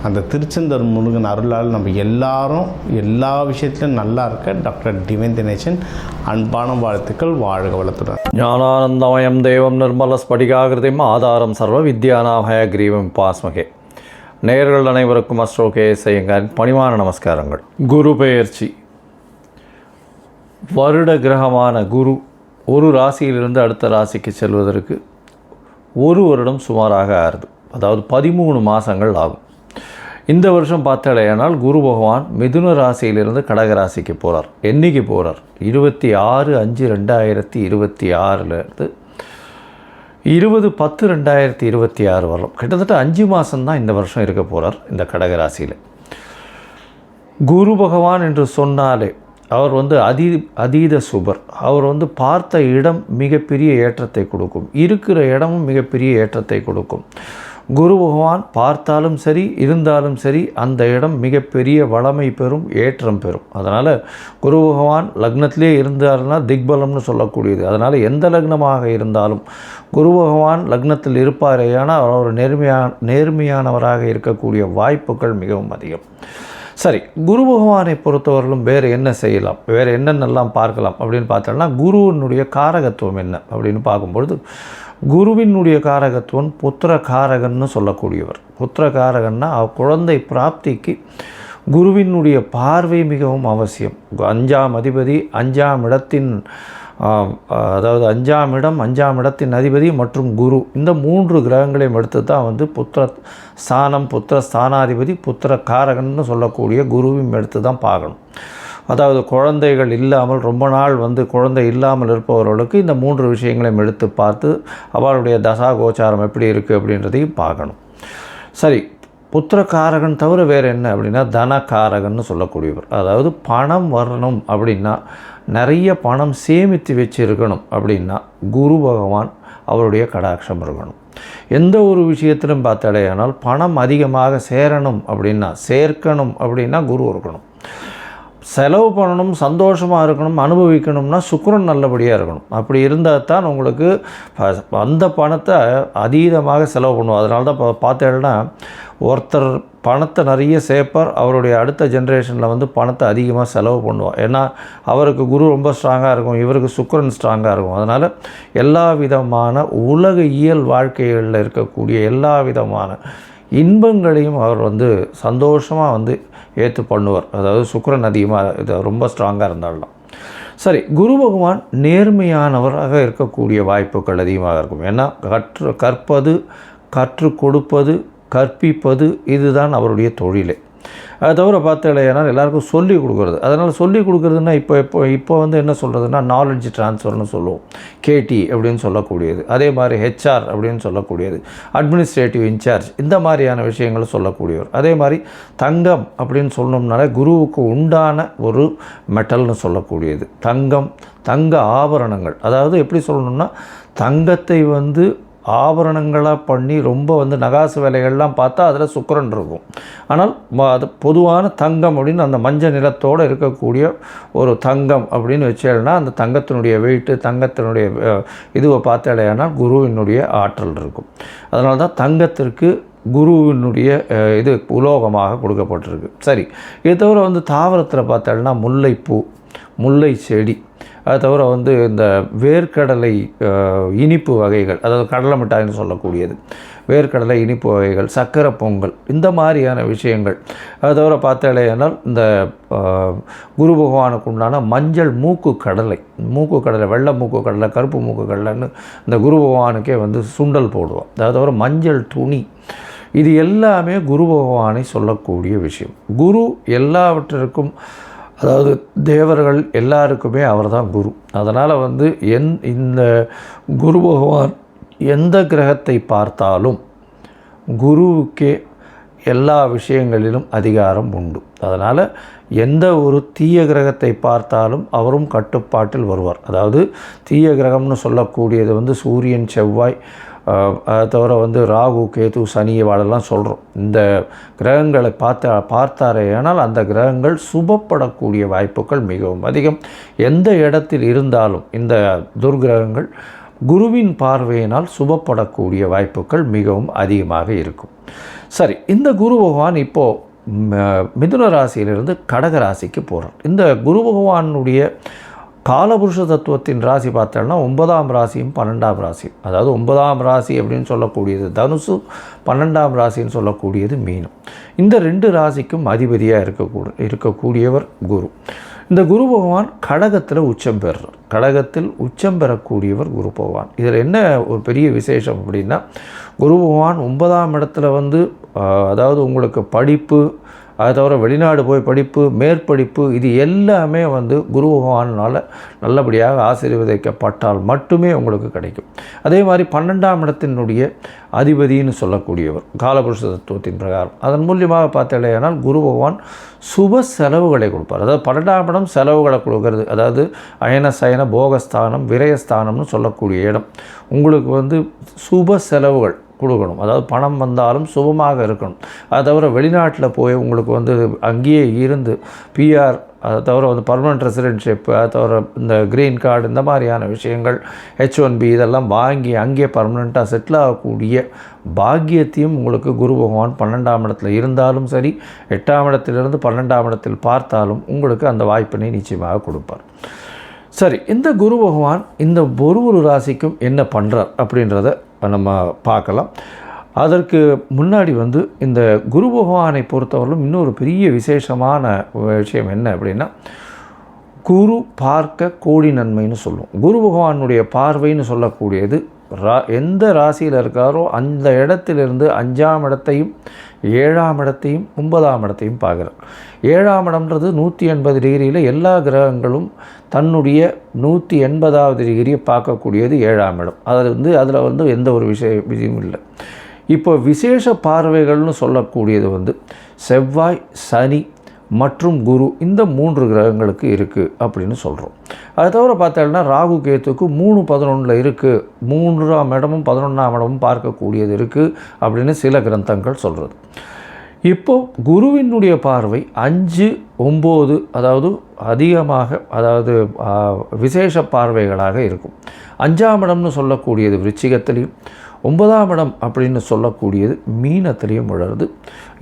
அந்த திருச்செந்தூர் முருகன் அருளால் நம்ம எல்லாரும் எல்லா விஷயத்திலும் நல்லா இருக்க டாக்டர் டிவைன் தினேசன் அன்பான வாழ்த்துக்கள். வாழ்க வளத்துடன். ஞானானந்தமயம் தேவம் நிர்மல ஸ்படிகாகிருதிம் ஆதாரம் சர்வ வித்யானாமய கிரீவம் பாஸ்மகே. நேயர்கள் அனைவருக்கும் அஸ்ட்ரோ கேஎஸ்ஐயங்காரின் பணிவான நமஸ்காரங்கள். குரு பெயர்ச்சி. வருட கிரகமான குரு ஒரு ராசியிலிருந்து அடுத்த ராசிக்கு செல்வதற்கு ஒரு வருடம் சுமாராக ஆறுது. அதாவது 13 மாதங்கள் ஆகும். இந்த வருஷம் பார்த்தாலேயானால் குரு பகவான் மிதுன ராசியிலிருந்து கடக ராசிக்கு போகிறார். என்றைக்கு போகிறார்? 26/5/2026 20/10/2026 வரலாம். கிட்டத்தட்ட 5 மாதம்தான் இந்த வருஷம் இருக்க போகிறார் இந்த கடக ராசியில். குரு பகவான் என்று சொன்னாலே அவர் வந்து அதீத சுபர். அவர் வந்து பார்த்த இடம் மிகப்பெரிய ஏற்றத்தை கொடுக்கும், இருக்கிற இடமும் மிகப்பெரிய ஏற்றத்தை கொடுக்கும். குரு பகவான் பார்த்தாலும் சரி இருந்தாலும் சரி அந்த இடம் மிகப்பெரிய வளமை பெறும், ஏற்றம் பெறும். அதனால் குரு பகவான் லக்னத்திலே இருந்தாருன்னா திக்பலம்னு சொல்லக்கூடியது. அதனால் எந்த லக்னமாக இருந்தாலும் குரு பகவான் லக்னத்தில் இருப்பாரேயானால் அவர் நேர்மையானவராக இருக்கக்கூடிய வாய்ப்புகள் மிகவும் அதிகம். சரி, குரு பகவானை பொறுத்தவரையிலும் வேறு என்ன செய்யலாம், வேறு என்னென்னலாம் பார்க்கலாம் அப்படின்னு பார்த்தோம்னா, குருவினுடைய காரகத்துவம் என்ன அப்படின்னு பார்க்கும்பொழுது, குருவினுடைய காரகத்துவம் புத்திர காரகன்னு சொல்லக்கூடியவர். புத்திர காரகன்னா குழந்தை பிராப்திக்கு குருவினுடைய பார்வை மிகவும் அவசியம். 5ஆம் அதிபதி 5ஆம் இடத்தின் அதாவது 5ஆம் இடம் 5ஆம் இடத்தின் அதிபதி மற்றும் குரு, இந்த 3 கிரகங்களையும் எடுத்து தான் வந்து புத்திர ஸ்தானம், புத்திர ஸ்தானாதிபதி, புத்திர காரகன்னு சொல்லக்கூடிய குருவையும் எடுத்து தான் பார்க்கணும். அதாவது குழந்தைகள் இல்லாமல் ரொம்ப நாள் வந்து குழந்தை இல்லாமல் இருப்பவர்களுக்கு இந்த 3 விஷயங்களையும் எடுத்து பார்த்து அவளுடைய தசா கோச்சாரம் எப்படி இருக்குது அப்படின்றதையும் பார்க்கணும். சரி, புத்திரக்காரகன் தவிர வேறு என்ன அப்படின்னா தனக்காரகன்னு சொல்லக்கூடியவர். அதாவது பணம் வரணும் அப்படின்னா, நிறைய பணம் சேமித்து வச்சுருக்கணும் அப்படின்னா குரு பகவான் அவருடைய கடாட்சம் இருக்கணும். எந்த ஒரு விஷயத்திலும் பார்த்தாலேயானால் பணம் அதிகமாக சேர்க்கணும் அப்படின்னா குரு இருக்கணும். செலவு பண்ணணும், சந்தோஷமாக இருக்கணும், அனுபவிக்கணும்னா சுக்கிரன் நல்லபடியாக இருக்கணும். அப்படி இருந்தால் தான் உங்களுக்கு அந்த பணத்தை அதீதமாக செலவு பண்ணுவோம். அதனால தான் பார்த்தேன்னா ஒருத்தர் பணத்தை நிறைய சேர்ப்பார், அவருடைய அடுத்த ஜென்ரேஷனில் வந்து பணத்தை அதிகமாக செலவு பண்ணுவார். ஏன்னா அவருக்கு குரு ரொம்ப ஸ்ட்ராங்காக இருக்கும், இவருக்கு சுக்கிரன் ஸ்ட்ராங்காக இருக்கும். அதனால் எல்லா விதமான உலக இயல் வாழ்க்கைகளில் இருக்கக்கூடிய எல்லா விதமான இன்பங்களையும் அவர் வந்து சந்தோஷமாக வந்து ஏற்று பண்ணுவார். அதாவது சுக்கிரன் அதிகமாக இது ரொம்ப ஸ்ட்ராங்காக இருந்தாலும். சரி, குரு பகவான் நேர்மையானவராக இருக்கக்கூடிய வாய்ப்புகள் அதிகமாக இருக்கும். ஏன்னா கற்பது, கற்றுக் கொடுப்பது, கற்பிப்பது இதுதான் அவருடைய தொழிலே. அதை தவிர பார்த்தாலேனா எல்லாருக்கும் சொல்லிக் கொடுக்குறது. அதனால் சொல்லிக் கொடுக்குறதுன்னா இப்போ வந்து என்ன சொல்கிறதுனா நாலேஜ் ட்ரான்ஸ்ஃபர்னு சொல்லுவோம், கேடி அப்படின்னு சொல்லக்கூடியது. அதே மாதிரி ஹெச்ஆர் அப்படின்னு சொல்லக்கூடியது, அட்மினிஸ்ட்ரேட்டிவ் இன்சார்ஜ், இந்த மாதிரியான விஷயங்களை சொல்லக்கூடியவர். அதே மாதிரி தங்கம் அப்படின்னு சொன்னோம்னாலே குருவுக்கு உண்டான ஒரு மெட்டல்னு சொல்லக்கூடியது தங்க ஆபரணங்கள். அதாவது எப்படி சொல்லணும்னா, தங்கத்தை வந்து ஆபரணங்களாக பண்ணி ரொம்ப வந்து நகாசு வேலைகள்லாம் பார்த்தா அதில் சுக்கிரன் இருக்கும். ஆனால் அது பொதுவான தங்கம் அப்படின்னு அந்த மஞ்சள் நிறத்தோடு இருக்கக்கூடிய ஒரு தங்கம் அப்படின்னு வச்சேன்னா அந்த தங்கத்தினுடைய வெயிட்டு, தங்கத்தினுடைய இதுவை பார்த்தாலேனால் குருவினுடைய ஆற்றல் இருக்கும். அதனால தான் தங்கத்திற்கு குருவினுடைய இது உலோகமாக கொடுக்கப்பட்டிருக்கு. சரி, இது தவிர வந்து தாவரத்தில் பார்த்தாலேனா முல்லைப்பூ, முல்லை செடி, அது தவிர வந்து இந்த வேர்க்கடலை இனிப்பு வகைகள், அதாவது கடலை மிட்டாய்னு சொல்லக்கூடியது, வேர்க்கடலை இனிப்பு வகைகள், சக்கரை பொங்கல், இந்த மாதிரியான விஷயங்கள். அது தவிர பார்த்தாலேனால் இந்த குரு பகவானுக்கு உண்டான மஞ்சள் மூக்கு கடலை, வெள்ளை மூக்கு கடலை, கருப்பு மூக்கு கடலைன்னு இந்த குரு பகவானுக்கே வந்து சுண்டல் போடுவோம். அது தவிர மஞ்சள் துணி, இது எல்லாமே குரு பகவானை சொல்லக்கூடிய விஷயம். குரு எல்லாவற்றிற்கும், அதாவது தேவர்கள் எல்லாருக்குமே அவர் தான் குரு. அதனால் வந்து இந்த குரு பகவான் எந்த கிரகத்தை பார்த்தாலும் குருவுக்கே எல்லா விஷயங்களிலும் அதிகாரம் உண்டு. அதனால் எந்த ஒரு தீய கிரகத்தை பார்த்தாலும் அவரும் கட்டுப்பாட்டில் வருவார். அதாவது தீய கிரகம்னு சொல்லக்கூடியது வந்து சூரியன், செவ்வாய், அதை தவிர வந்து ராகு கேது சனி வாழெல்லாம் சொல்கிறோம். இந்த கிரகங்களை பார்த்தாரேயானால் அந்த கிரகங்கள் சுபப்படக்கூடிய வாய்ப்புகள் மிகவும் அதிகம். எந்த இடத்தில் இருந்தாலும் இந்த துர்கிரகங்கள் குருவின் பார்வையினால் சுபப்படக்கூடிய வாய்ப்புகள் மிகவும் அதிகமாக இருக்கும். சரி, இந்த குரு பகவான் இப்போது மிதுன ராசியிலிருந்து கடக ராசிக்கு போகிறார். இந்த குரு பகவானுடைய காலபுருஷ தத்துவத்தின் ராசி பார்த்தோம்னா 9ஆம் ராசியும் 12ஆம் ராசியும், அதாவது 9ஆம் ராசி அப்படின்னு சொல்லக்கூடியது தனுசு, 12ஆம் ராசின்னு சொல்லக்கூடியது மீனம். இந்த 2 ராசிக்கும் அதிபதியாக இருக்கக்கூடியவர் குரு. இந்த குரு பகவான் கடகத்தில் உச்சம் பெறுறார். கடகத்தில் உச்சம் பெறக்கூடியவர் குரு பகவான். இதில் என்ன ஒரு பெரிய விசேஷம் அப்படின்னா, குரு பகவான் 9ஆம் இடத்துல வந்து அதாவது உங்களுக்கு படிப்பு, அதை தவிர வெளிநாடு போய் படிப்பு, மேற்படிப்பு, இது எல்லாமே வந்து குரு பகவானால் நல்லபடியாக ஆசீர்வதிக்கப்பட்டால் மட்டுமே உங்களுக்கு கிடைக்கும். அதே மாதிரி 12ஆம் இடத்தினுடைய அதிபதினு சொல்லக்கூடியவர் காலபுருஷ தத்துவத்தின் பிரகாரம், அதன் மூலியமாக பார்த்தாலேயானால் குரு பகவான் சுப செலவுகளை கொடுப்பார். அதாவது 12ஆம் இடம் செலவுகளை கொடுக்கறது, அதாவது அயன சயன போகஸ்தானம் விரயஸ்தானம்னு சொல்லக்கூடிய இடம். உங்களுக்கு வந்து சுப செலவுகள் கொடுக்கணும். அதாவது பணம் வந்தாலும் சுபமாக இருக்கணும். அதை தவிர வெளிநாட்டில் போய் உங்களுக்கு வந்து அங்கேயே இருந்து பிஆர், அதை தவிர வந்து பர்மனெண்ட் ரெசிடென்ஷிப், அதை தவிர இந்த க்ரீன் கார்டு, இந்த மாதிரியான விஷயங்கள், H1B இதெல்லாம் வாங்கி அங்கேயே பர்மனெண்ட்டாக செட்டில் ஆகக்கூடிய பாக்கியத்தையும் உங்களுக்கு குரு பகவான் 12ஆம் இடத்துல இருந்தாலும் சரி, 8ஆம் இடத்திலிருந்து 12ஆம் இடத்தில் பார்த்தாலும் உங்களுக்கு அந்த வாய்ப்பினை நிச்சயமாக கொடுப்பார். சரி, இந்த குரு பகவான் இந்த ஒரு ராசிக்கும் என்ன பண்ணுறார் அப்படின்றத நம்ம பார்க்கலாம். அதற்கு முன்னாடி வந்து இந்த குரு பகவானை பொறுத்தவரையிலும் இன்னொரு பெரிய விசேஷமான விஷயம் என்ன அப்படின்னா, குரு பார்க்க கோடி நன்மைன்னு சொல்லுவோம். குரு பகவானுடைய பார்வைன்னு சொல்லக்கூடியது எந்த ராசியில் இருக்காரோ அந்த இடத்திலிருந்து 5ஆம் இடத்தையும் 7ஆம் இடத்தையும் 9ஆம் இடத்தையும் பார்க்குறார். 7ஆம் இடம்ன்றது 180 டிகிரியில் எல்லா கிரகங்களும் தன்னுடைய 180வது டிகிரியை பார்க்கக்கூடியது 7ஆம் இடம். அதில் வந்து எந்த ஒரு விஷயம் இல்லை. இப்போ விசேஷ பார்வைகள்னு சொல்லக்கூடியது வந்து செவ்வாய், சனி மற்றும் குரு, இந்த 3 கிரகங்களுக்கு இருக்குது அப்படின்னு சொல்கிறோம். அதை தவிர பார்த்தோம்னா ராகு கேத்துக்கு 3-11 இருக்குது, 3ஆம் இடமும் 11ஆம் இடமும் பார்க்கக்கூடியது இருக்குது அப்படின்னு சில கிரந்தங்கள் சொல்கிறது. இப்போது குருவினுடைய பார்வை 5-9, அதாவது அதிகமாக, அதாவது விசேஷ பார்வைகளாக இருக்கும். 5ஆம் இடம்னு சொல்லக்கூடியது விருச்சிகத்திலையும், 9ஆம் இடம் அப்படின்னு சொல்லக்கூடியது மீனத்திலையும் விழுறது.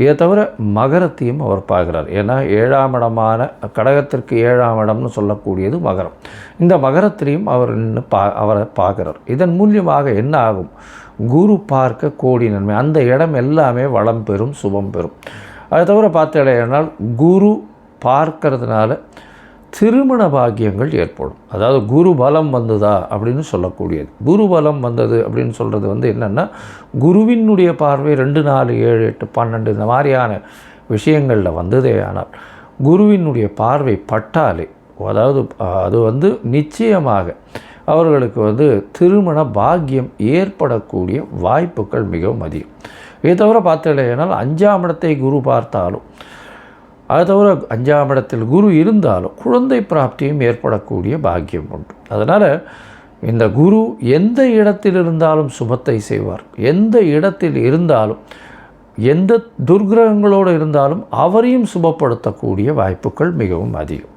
இதை தவிர மகரத்தையும் அவர் பார்க்குறார். ஏன்னா 7ஆம் இடமான கடகத்திற்கு 7ஆம் இடம்னு சொல்லக்கூடியது மகரம். இந்த மகரத்திலையும் அவர் அவரை பார்க்குறார். இதன் மூலியமாக என்ன ஆகும், குரு பார்க்க கோடி நன்மை, அந்த இடம் எல்லாமே வளம் பெறும், சுபம் பெறும். அதை தவிர பார்த்தேனால் குரு பார்க்கறதுனால திருமண பாக்கியங்கள் ஏற்படும். அதாவது குரு பலம் வந்ததா அப்படின்னு சொல்லக்கூடியது. குரு பலம் வந்தது அப்படின்னு சொல்கிறது வந்து என்னென்னா, குருவினுடைய பார்வை 2, 4, 7, 8, 12 இந்த மாதிரியான விஷயங்களில் வந்ததே. ஆனால் குருவினுடைய பார்வை பட்டாலே, அதாவது அது வந்து நிச்சயமாக அவர்களுக்கு வந்து திருமண பாக்கியம் ஏற்படக்கூடிய வாய்ப்புகள் மிகவும் அதிகம். இதை தவிர பார்த்தேனால் 5ஆம் இடத்தை குரு பார்த்தாலும், அது தவிர 5ஆம் இடத்தில் குரு இருந்தாலும் குழந்தை பிராப்தியும் ஏற்படக்கூடிய பாக்கியம் உண்டு. அதனால் இந்த குரு எந்த இடத்தில் இருந்தாலும் சுபத்தை செய்வார். எந்த இடத்தில் இருந்தாலும், எந்த துர்கிரகங்களோடு இருந்தாலும் அவரையும் சுபப்படுத்தக்கூடிய வாய்ப்புகள் மிகவும் அதிகம்.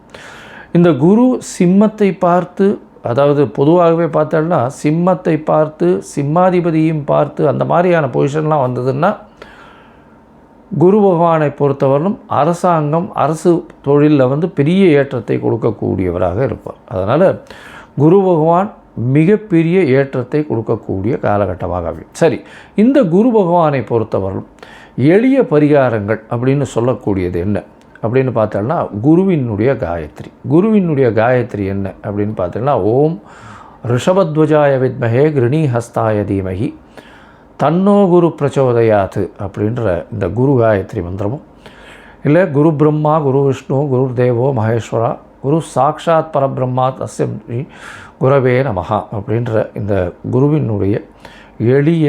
இந்த குரு சிம்மத்தை பார்த்து, அதாவது பொதுவாகவே பார்த்தோம்னா சிம்மத்தை பார்த்து, சிம்மாதிபதியும் பார்த்து, அந்த மாதிரியான பொசிஷன்லாம் வந்ததுன்னா குரு பகவானை பொறுத்தவரையிலும் அரசாங்கம், அரசு தொழிலில் வந்து பெரிய ஏற்றத்தை கொடுக்கக்கூடியவராக இருப்பார். அதனால் குரு பகவான் மிகப்பெரிய ஏற்றத்தை கொடுக்கக்கூடிய காலகட்டமாக. சரி, இந்த குரு பகவானை பொறுத்தவரையிலும் எளிய பரிகாரங்கள் அப்படின்னு சொல்லக்கூடியது என்ன அப்படின்னு பார்த்தோம்னா, குருவினுடைய காயத்ரி. குருவினுடைய காயத்ரி என்ன அப்படின்னு பார்த்தோம்னா, ஓம் ரிஷபத்வஜாய வித்மஹே கிருணி ஹஸ்தாய தீமஹி தன்னோ குரு பிரச்சோதயாத்து அப்படின்ற இந்த குரு காயத்ரி மந்திரமும், இல்லை குரு பிரம்மா குரு விஷ்ணு குரு தேவோ மகேஸ்வரா குரு சாக்ஷாத் பரபிரம்மா தஸ்ய குரவே நமஹா அப்படின்ற இந்த குருவினுடைய எளிய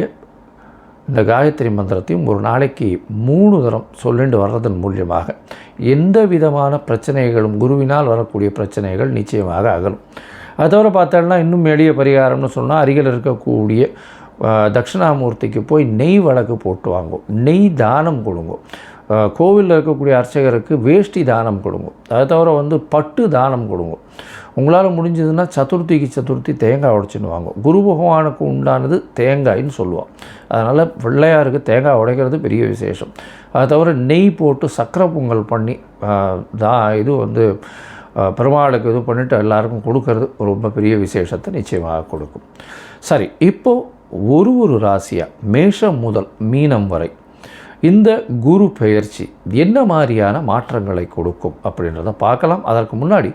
இந்த காயத்ரி மந்திரத்தையும் ஒரு நாளைக்கு 3 தரம் சொல்லிட்டு வர்றதன் மூலியமாக எந்த விதமான பிரச்சனைகளும், குருவினால் வரக்கூடிய பிரச்சனைகள் நிச்சயமாக அகலும். அதை தவிர பார்த்தோம்னா இன்னும் எளிய பரிகாரம்னு சொன்னால், அருகில் இருக்கக்கூடிய தட்சிணாமூர்த்திக்கு போய் நெய் வழக்கு போட்டு வாங்கும், நெய் தானம் கொடுங்க. கோவிலில் இருக்கக்கூடிய அர்ச்சகருக்கு வேஷ்டி தானம் கொடுங்க. அதை தவிர பட்டு தானம் கொடுங்க. உங்களால் முடிஞ்சதுன்னா சதுர்த்தி தேங்காய் உடைச்சின்னு வாங்க. குரு பகவானுக்கு உண்டானது தேங்காயின்னு சொல்லுவாள். அதனால் பிள்ளையாருக்கு தேங்காய் உடைக்கிறது பெரிய விசேஷம். அதை தவிர நெய் போட்டு சக்கரை பொங்கல் பண்ணி இது பெருமாளுக்கு இது பண்ணிவிட்டு எல்லாருக்கும் கொடுக்கறது ரொம்ப பெரிய விசேஷத்தை நிச்சயமாக கொடுக்கும். சரி, இப்போது ஒரு ராசியாக மேஷம் முதல் மீனம் வரை இந்த குரு பெயர்ச்சி என்ன மாதிரியான மாற்றங்களை கொடுக்கும் அப்படின்றத பார்க்கலாம். அதற்கு முன்னாடி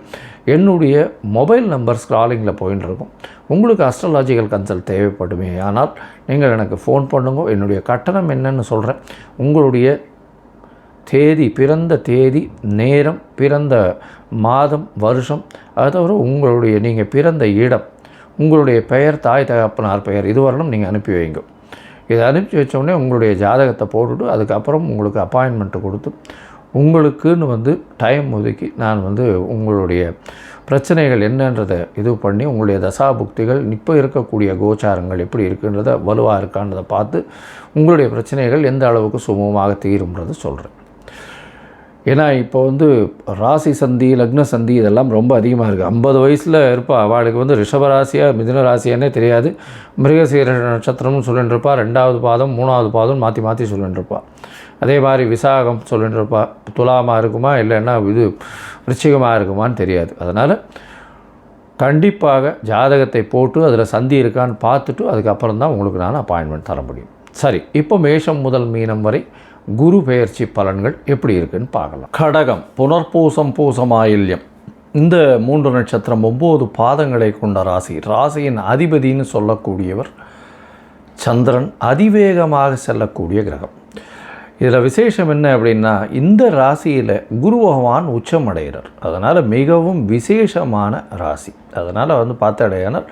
என்னுடைய மொபைல் நம்பர் ஸ்க்ராலிங்கில் போயின்னு இருக்கும். உங்களுக்கு அஸ்ட்ராலாஜிக்கல் கன்சல்ட் தேவைப்படுமே ஆனால் நீங்கள் எனக்கு ஃபோன் பண்ணுங்க. என்னுடைய கட்டணம் என்னன்னு சொல்கிறேன். உங்களுடைய தேதி, பிறந்த தேதி, நேரம், பிறந்த மாதம், வருஷம், அது தவிர உங்களுடைய நீங்கள் பிறந்த இடம், உங்களுடைய பெயர், தாய் தகப்பனார் பெயர், இது வரணும் நீங்கள் அனுப்பி வைங்க. இதை அனுப்பி வச்சோடனே உங்களுடைய ஜாதகத்தை போட்டுவிட்டு அதுக்கப்புறம் உங்களுக்கு அப்பாயின்மெண்ட்டு கொடுத்து உங்களுக்குன்னு டைம் ஒதுக்கி நான் உங்களுடைய பிரச்சனைகள் என்னன்றதை இது பண்ணி உங்களுடைய தசாபுக்திகள் இப்போ இருக்கக்கூடிய கோச்சாரங்கள் எப்படி இருக்குன்றதை வலுவாக இருக்கான்றதை பார்த்து உங்களுடைய பிரச்சனைகள் எந்த அளவுக்கு சுமூகமாக தீரும்ன்றதை சொல்கிறேன். ஏன்னா இப்போ ராசி சந்தி, லக்ன சந்தி இதெல்லாம் ரொம்ப அதிகமாக இருக்குது. 50 வயசில் இருப்பா, அவளுக்கு ரிஷபராசியாக மிதுன ராசியானே தெரியாது. மிருகசீர நட்சத்திரம்னு சொல்லிட்டு இருப்பா, 2வது பாதம் 3வது பாதம் மாற்றி சொல்லிட்டு இருப்பா. அதே மாதிரி விசாகம் சொல்லிட்டு இருப்பா. துலாமாக இருக்குமா இல்லைன்னா இது விருச்சிகமாக இருக்குமான்னு தெரியாது. அதனால் கண்டிப்பாக ஜாதகத்தை போட்டு அதில் சந்தி இருக்கான்னு பார்த்துட்டு அதுக்கப்புறம் தான் உங்களுக்கு நான் அப்பாயின்மெண்ட் தர முடியும். சரி, இப்போ மேஷம் முதல் மீனம் வரை குரு பெயர்ச்சி பலன்கள் எப்படி இருக்குன்னு பார்க்கலாம். கடகம், புனர்பூசம், பூசமாயில்யம், இந்த 3 நட்சத்திரம் 9 பாதங்களை கொண்ட ராசி. ராசியின் அதிபதினு சொல்லக்கூடியவர் சந்திரன், அதிவேகமாக செல்லக்கூடிய கிரகம். இதில் விசேஷம் என்ன அப்படின்னா, இந்த ராசியில் குரு பகவான் உச்சம் அடைகிறார். அதனால் மிகவும் விசேஷமான ராசி. அதனால் பார்த்தடையானால்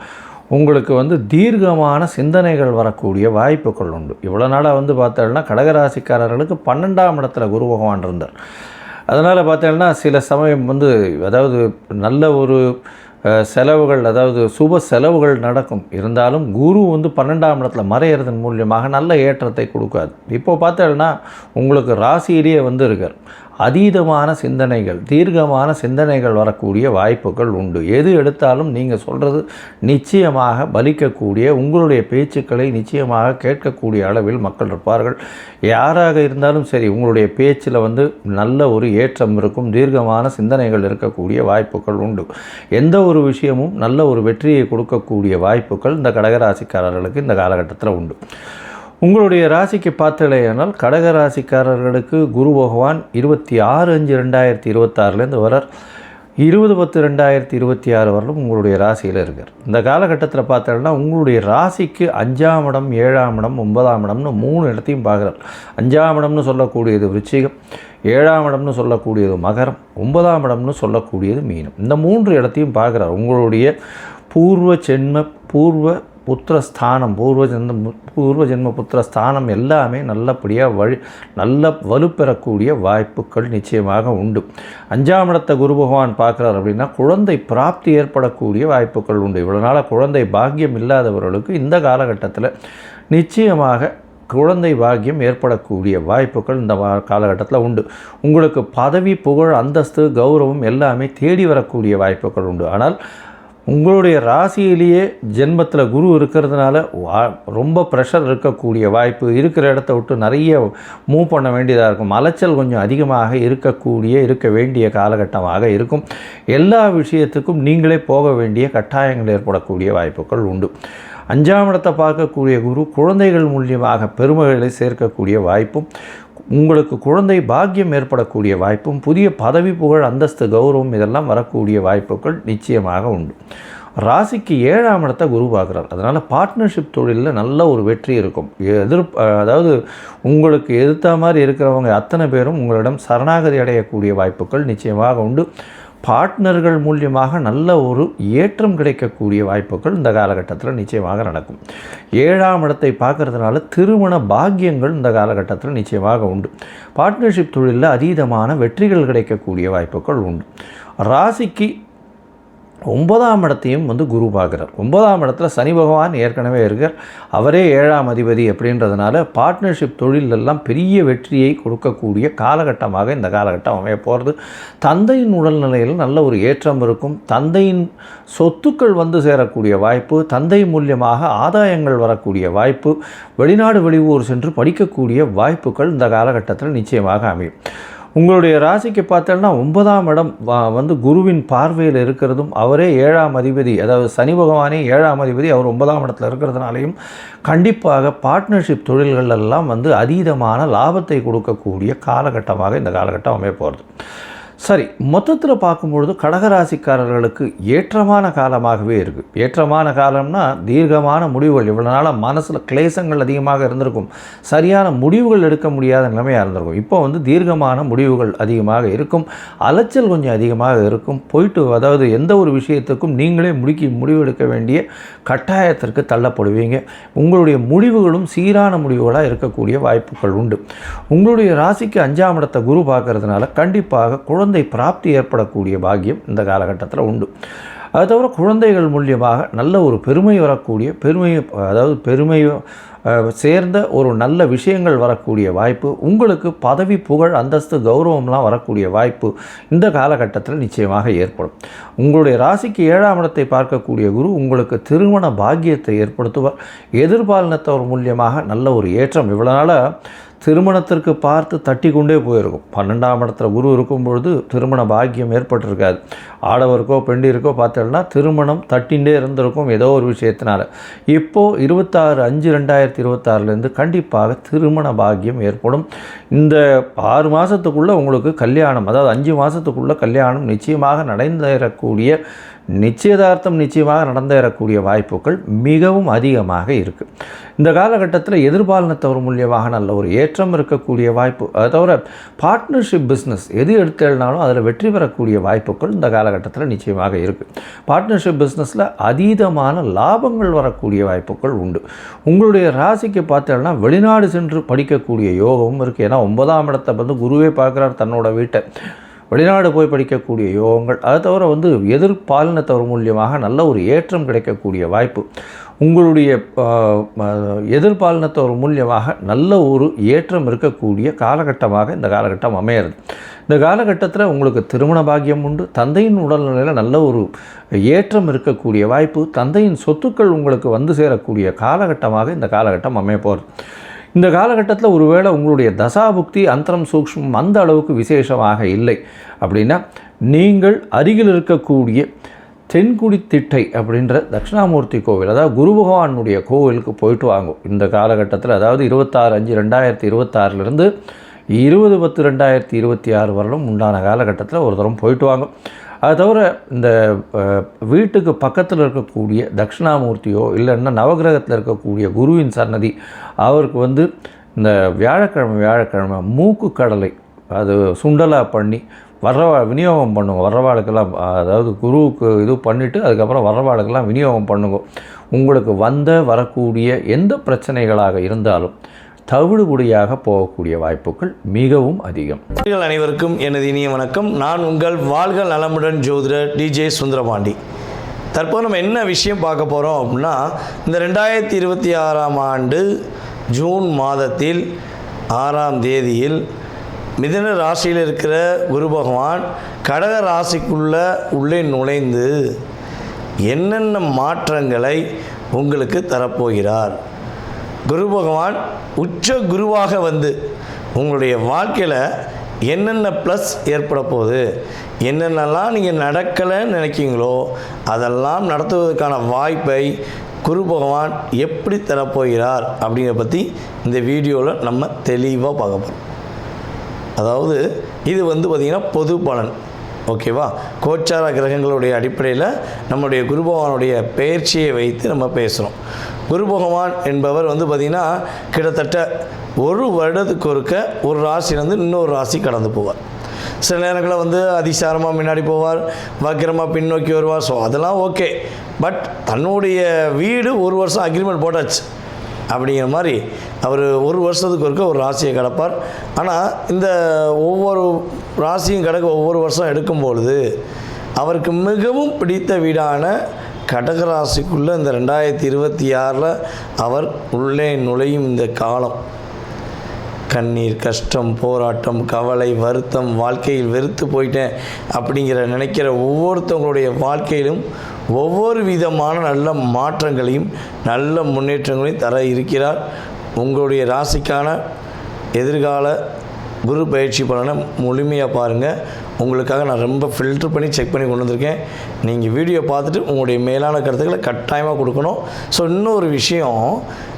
உங்களுக்கு தீர்க்கமான சிந்தனைகள் வரக்கூடிய வாய்ப்புகள் உண்டு. இவ்வளோ நாளாக பார்த்தோம்னா கடகராசிக்காரர்களுக்கு 12ஆம் இடத்துல குரு பகவான் இருந்தார். அதனால் பார்த்தோம்னா சில சமயம் அதாவது நல்ல ஒரு செலவுகள், அதாவது சுப செலவுகள் நடக்கும். இருந்தாலும் குரு 12ஆம் இடத்துல மறையிறதன் மூலியமாக நல்ல ஏற்றத்தை கொடுக்காது. இப்போ பார்த்தோம்னா உங்களுக்கு ராசியிலேயே இருக்கார். அதீதமான சிந்தனைகள், தீர்க்கமான சிந்தனைகள் வரக்கூடிய வாய்ப்புகள் உண்டு. எது எடுத்தாலும் நீங்கள் சொல்கிறது நிச்சயமாக பலிக்கக்கூடிய, உங்களுடைய பேச்சுக்களை நிச்சயமாக கேட்கக்கூடிய அளவில் மக்கள் இருப்பார்கள். யாராக இருந்தாலும் சரி, உங்களுடைய பேச்சில் நல்ல ஒரு ஏற்றம் இருக்கும். தீர்க்கமான சிந்தனைகள் இருக்கக்கூடிய வாய்ப்புகள் உண்டு. எந்த ஒரு விஷயமும் நல்ல ஒரு வெற்றியை கொடுக்கக்கூடிய வாய்ப்புகள் இந்த கடகராசிக்காரர்களுக்கு இந்த காலகட்டத்தில் உண்டு. உங்களுடைய ராசிக்கு பார்த்தலையானால் கடகராசிக்காரர்களுக்கு குரு பகவான் 26/5/2026 வரார். 20/10/2026 வரலும் உங்களுடைய ராசியில் இருக்கார். இந்த காலகட்டத்தில் பார்த்தோம்னா உங்களுடைய ராசிக்கு 5ஆம் இடம், 7ஆம் இடம், 9ஆம் இடம்னு 3 இடத்தையும் பார்க்குறார். 5ஆம் இடம்னு சொல்லக்கூடியது விருச்சிகம், 7ஆம் இடம்னு சொல்லக்கூடியது மகரம், 9ஆம் இடம்னு சொல்லக்கூடியது மீனம். இந்த 3 இடத்தையும் பார்க்குறார். உங்களுடைய பூர்வ புத்திரஸ்தானம், பூர்வ ஜென்ம புத்திரஸ்தானம் எல்லாமே நல்லபடியாக நல்ல வலுப்பெறக்கூடிய வாய்ப்புகள் நிச்சயமாக உண்டு. 5ஆம் இடத்தை குரு பகவான் பார்க்குறார் அப்படின்னா குழந்தை பிராப்தி ஏற்படக்கூடிய வாய்ப்புகள் உண்டு. இவ்வளோ நாளாக குழந்தை பாக்கியம் இல்லாதவர்களுக்கு இந்த காலகட்டத்தில் நிச்சயமாக குழந்தை பாக்கியம் ஏற்படக்கூடிய வாய்ப்புகள் இந்த காலகட்டத்தில் உண்டு. உங்களுக்கு பதவி, புகழ், அந்தஸ்து, கௌரவம் எல்லாமே தேடி வரக்கூடிய வாய்ப்புகள் உண்டு. ஆனால் உங்களுடைய ராசியிலேயே ஜென்மத்தில் குரு இருக்கிறதுனால ரொம்ப ப்ரெஷர் இருக்கக்கூடிய வாய்ப்பு, இருக்கிற இடத்த விட்டு நிறைய மூவ் பண்ண வேண்டியதாக இருக்கும். அலைச்சல் கொஞ்சம் அதிகமாக இருக்க வேண்டிய காலகட்டமாக இருக்கும். எல்லா விஷயத்துக்கும் நீங்களே போக வேண்டிய கட்டாயங்கள் ஏற்படக்கூடிய வாய்ப்புகள் உண்டு. 5ஆம் இடத்தை பார்க்கக்கூடிய குரு குழந்தைகள் மூலியமாக பெருமைகளை சேர்க்கக்கூடிய வாய்ப்பும், உங்களுக்கு குழந்தை பாக்கியம் ஏற்படக்கூடிய வாய்ப்பும், புதிய பதவி, புகழ், அந்தஸ்து, கௌரவம் இதெல்லாம் வரக்கூடிய வாய்ப்புகள் நிச்சயமாக உண்டு. ராசிக்கு 7ஆம் இடத்தை குரு பார்க்குறார். அதனால் பார்ட்னர்ஷிப் தொழிலில் நல்ல ஒரு வெற்றி இருக்கும். அதாவது உங்களுக்கு எதிர்த்த மாதிரி இருக்கிறவங்க அத்தனை பேரும் உங்களிடம் சரணாகதி அடையக்கூடிய வாய்ப்புகள் நிச்சயமாக உண்டு. பார்ட்னர்கள் மூலியமாக நல்ல ஒரு ஏற்றம் கிடைக்கக்கூடிய வாய்ப்புகள் இந்த காலகட்டத்தில் நிச்சயமாக நடக்கும். 7ஆம் இடத்தை பார்க்கறதுனால திருமண பாக்கியங்கள் இந்த காலகட்டத்தில் நிச்சயமாக உண்டு. பார்ட்னர்ஷிப் தொழிலில் அதீதமான வெற்றிகள் கிடைக்கக்கூடிய வாய்ப்புகள் உண்டு. ராசிக்கு 9ஆம் இடத்தையும் வந்து குரு பார்க்குறார். 9ஆம் இடத்துல சனி பகவான் ஏற்கனவே இருக்கார். அவரே 7ஆம் அதிபதி அப்படின்றதுனால பார்ட்னர்ஷிப் தொழிலெல்லாம் பெரிய வெற்றியை கொடுக்கக்கூடிய காலகட்டமாக இந்த காலகட்டம் அமைய போகிறது. தந்தையின் உடல்நிலையில் நல்ல ஒரு ஏற்றம் இருக்கும். தந்தையின் சொத்துக்கள் வந்து சேரக்கூடிய வாய்ப்பு, தந்தை மூலியமாக ஆதாயங்கள் வரக்கூடிய வாய்ப்பு, வெளிநாடு வெளியூர் சென்று படிக்கக்கூடிய வாய்ப்புகள் இந்த காலகட்டத்தில் நிச்சயமாக அமையும். உங்களுடைய ராசிக்கு பார்த்தோன்னா 9ஆம் இடம் வந்து குருவின் பார்வையில் இருக்கிறதும், அவரே 7ஆம் அதிபதி, அதாவது சனி பகவானே 7ஆம் அதிபதி, அவர் 9ஆம் இடத்துல இருக்கிறதுனாலையும் கண்டிப்பாக பார்ட்னர்ஷிப் தொழில்கள் எல்லாம் வந்து அதீதமான லாபத்தை கொடுக்கக்கூடிய காலகட்டமாக இந்த காலகட்டம் அமைய போகிறது. சரி, மொத்தத்தில் பார்க்கும்பொழுது கடகராசிக்காரர்களுக்கு ஏற்றமான காலமாகவே இருக்குது. ஏற்றமான காலம்னா தீர்க்கமான முடிவுகள். இவ்வளோ நாளாக மனசில் கிளேசங்கள் அதிகமாக இருந்திருக்கும், சரியான முடிவுகள் எடுக்க முடியாத நிலைமையாக இருந்திருக்கும். இப்போ வந்து தீர்க்கமான முடிவுகள் அதிகமாக இருக்கும், அலைச்சல் கொஞ்சம் அதிகமாக இருக்கும். அதாவது எந்த ஒரு விஷயத்துக்கும் நீங்களே முடிவெடுக்க வேண்டிய கட்டாயத்திற்கு தள்ளப்படுவீங்க. உங்களுடைய முடிவுகளும் சீரான முடிவுகளாக இருக்கக்கூடிய வாய்ப்புகள் உண்டு. உங்களுடைய ராசிக்கு 5ஆம் இடத்தை குரு பார்க்கறதுனால கண்டிப்பாக குழந்தை பிராப்தி ஏற்படக்கூடிய பாக்கியம் இந்த காலகட்டத்தில் உண்டு. அது தவிர குழந்தைகள் மூலியமாக நல்ல ஒரு பெருமை வரக்கூடிய பெருமை சேர்ந்த ஒரு நல்ல விஷயங்கள் வரக்கூடிய வாய்ப்பு, உங்களுக்கு பதவி புகழ் அந்தஸ்து கௌரவம்லாம் வரக்கூடிய வாய்ப்பு இந்த காலகட்டத்தில் நிச்சயமாக ஏற்படும். உங்களுடைய ராசிக்கு 7ஆம் இடத்தை பார்க்கக்கூடிய குரு உங்களுக்கு திருமண பாக்கியத்தை ஏற்படுத்துவார். எதிர்பாலினத்தவர் மூலியமாக நல்ல ஒரு ஏற்றம். இவ்வளோ நாளாக திருமணத்திற்கு பார்த்து தட்டி கொண்டே போயிருக்கும். 12ஆம் இடத்துல குரு இருக்கும் பொழுது திருமண பாக்கியம் ஏற்பட்டிருக்காது. ஆடவருக்கோ பெண்டிற்கோ பார்த்தோம்னா திருமணம் தட்டிகிட்டே இருந்திருக்கும் ஏதோ ஒரு விஷயத்தினால. இப்போது 26/5/2026 கண்டிப்பாக திருமண பாக்கியம் ஏற்படும். இந்த 6 மாதத்துக்குள்ளே உங்களுக்கு கல்யாணம், அதாவது 5 மாதத்துக்குள்ளே கல்யாணம் நிச்சயமாக நிச்சயதார்த்தம் நிச்சயமாக நடந்தேறக்கூடிய வாய்ப்புகள் மிகவும் அதிகமாக இருக்குது. இந்த காலகட்டத்தில் எதிர்பாலினத்தவர் மூலியமாக நல்ல ஒரு ஏற்றம் இருக்கக்கூடிய வாய்ப்பு. அதை தவிர பார்ட்னர்ஷிப் பிஸ்னஸ் எது எடுத்தாலும் அதில் வெற்றி பெறக்கூடிய வாய்ப்புகள் இந்த காலகட்டத்தில் நிச்சயமாக இருக்குது. பார்ட்னர்ஷிப் பிஸ்னஸில் அதீதமான லாபங்கள் வரக்கூடிய வாய்ப்புகள் உண்டு. உங்களுடைய ராசிக்கு பார்த்தோம்னா வெளிநாடு சென்று படிக்கக்கூடிய யோகமும் இருக்குது. ஏன்னா 9ஆம் இடத்தை வந்து குருவே பார்க்குறார் தன்னோட வீட்டை. வெளிநாடு போய் படிக்கக்கூடிய யோகங்கள், அதை தவிர வந்து எதிர்பாலினத்தவர் மூலியமாக நல்ல ஒரு ஏற்றம் கிடைக்கக்கூடிய வாய்ப்பு, உங்களுடைய எதிர்பாலினத்தவர் மூலியமாக நல்ல ஒரு ஏற்றம் இருக்கக்கூடிய காலகட்டமாக இந்த காலகட்டம் அமையிறது. இந்த காலகட்டத்தில் உங்களுக்கு திருமண பாக்கியம் உண்டு. தந்தையின் உடல்நிலையில் நல்ல ஒரு ஏற்றம் இருக்கக்கூடிய வாய்ப்பு, தந்தையின் சொத்துக்கள் உங்களுக்கு வந்து சேரக்கூடிய காலகட்டமாக இந்த காலகட்டம் அமைய போகிறது. இந்த காலகட்டத்தில் ஒருவேளை உங்களுடைய தசாபுக்தி அந்தரம் சூக்ஷ்மம் அந்த அளவுக்கு விசேஷமாக இல்லை அப்படின்னா, நீங்கள் அருகில் இருக்கக்கூடிய தென்குடி திட்டை அப்படின்ற தட்சிணாமூர்த்தி கோவில், அதாவது குரு பகவானுடைய கோவிலுக்கு போயிட்டு வாங்கும். இந்த காலகட்டத்தில், அதாவது 26/5/2026 20/10/2026 வரலும் உண்டான காலகட்டத்தில் ஒரு தரம் போயிட்டு வாங்கும். அது தவிர இந்த வீட்டுக்கு பக்கத்தில் இருக்கக்கூடிய தட்சிணாமூர்த்தியோ இல்லைன்னா நவகிரகத்தில் இருக்கக்கூடிய குருவின் சன்னதி, அவருக்கு வந்து இந்த வியாழக்கிழமை மூக்கு கடலை அது சுண்டலாக பண்ணி விநியோகம் பண்ணுங்க. வர்றவாளுக்கெல்லாம், அதாவது குருவுக்கு இது பண்ணிவிட்டு அதுக்கப்புறம் வர்றவாளுக்கெல்லாம் விநியோகம் பண்ணுங்க. உங்களுக்கு வரக்கூடிய எந்த பிரச்சனைகளாக இருந்தாலும் தவிடுபொடியாக போகக்கூடிய வாய்ப்புகள் மிகவும் அதிகம். அனைவருக்கும் எனது இனிய வணக்கம். நான் உங்கள் வாழ்க நலமுடன் ஜோதிடர் DJ சுந்தரபாண்டி. தற்போது நம்ம என்ன விஷயம் பார்க்க போகிறோம் அப்படின்னா, இந்த 2026ஆம் ஆண்டு ஜூன் மாதத்தில் 6ஆம் தேதியில் மிதுன ராசியில் இருக்கிற குரு பகவான் கடக ராசிக்குள்ளே நுழைந்து என்னென்ன மாற்றங்களை உங்களுக்கு தரப்போகிறார். குரு பகவான் உச்ச குருவாக வந்து உங்களுடைய வாழ்க்கையில் என்னென்ன ப்ளஸ் ஏற்பட போகுது, என்னென்னலாம் நீங்கள் நடக்கலைன்னு நினைக்கிங்களோ அதெல்லாம் நடத்துவதற்கான வாய்ப்பை குரு பகவான் எப்படி தரப்போகிறார் அப்படிங்கிறத பற்றி இந்த வீடியோவில் நம்ம தெளிவாக பார்க்க போகிறோம். அதாவது இது வந்து பார்த்திங்கன்னா பொது பலன், ஓகேவா? கோச்சார கிரகங்களுடைய அடிப்படையில் நம்முடைய குரு பகவானுடைய பெயர்ச்சியை வைத்து நம்ம பேசுகிறோம். குரு பகவான் என்பவர் வந்து பார்த்திங்கன்னா கிட்டத்தட்ட ஒரு வருடத்துக்கு ஒருக்க ஒரு ராசியிலேருந்து இன்னொரு ராசி கடந்து போவார். சில நேரங்களில் வந்து அதிசாரமாக முன்னாடி போவார், வக்கிரமாக பின்னோக்கி வருவார். ஸோ அதெல்லாம் ஓகே. பட் தன்னுடைய வீடு ஒரு வருஷம் அக்ரிமெண்ட் போட்டாச்சு அப்படிங்கிற மாதிரி அவர் ஒரு வருஷத்துக்கு ஒருக்க ஒரு ராசியை கிடப்பார். ஆனால் இந்த ஒவ்வொரு ராசியும் கிடக்க ஒவ்வொரு வருஷம் எடுக்கும்பொழுது அவருக்கு மிகவும் பிடித்த வீடான கடகராசிக்குள்ளே இந்த 2026 அவர் உள்ளே நுழையும் இந்த காலம் கண்ணீர், கஷ்டம், போராட்டம், கவலை, வருத்தம், வாழ்க்கையில் வெறுத்து போயிட்டேன் அப்படிங்கிற நினைக்கிற ஒவ்வொருத்தவங்களுடைய வாழ்க்கையிலும் ஒவ்வொரு விதமான நல்ல மாற்றங்களையும் நல்ல முன்னேற்றங்களையும் தர இருக்கிறார். உங்களுடைய ராசிக்கான எதிர்கால குரு பயிற்சி பலனை முழுமையாக பாருங்கள். உங்களுக்காக நான் ரொம்ப ஃபில்டர் பண்ணி செக் பண்ணி கொண்டு வந்திருக்கேன். நீங்கள் வீடியோ பார்த்துட்டு உங்களுடைய மேலான கருத்துக்களை கட்டாயமாக கொடுக்கணும். ஸோ இன்னொரு விஷயம்,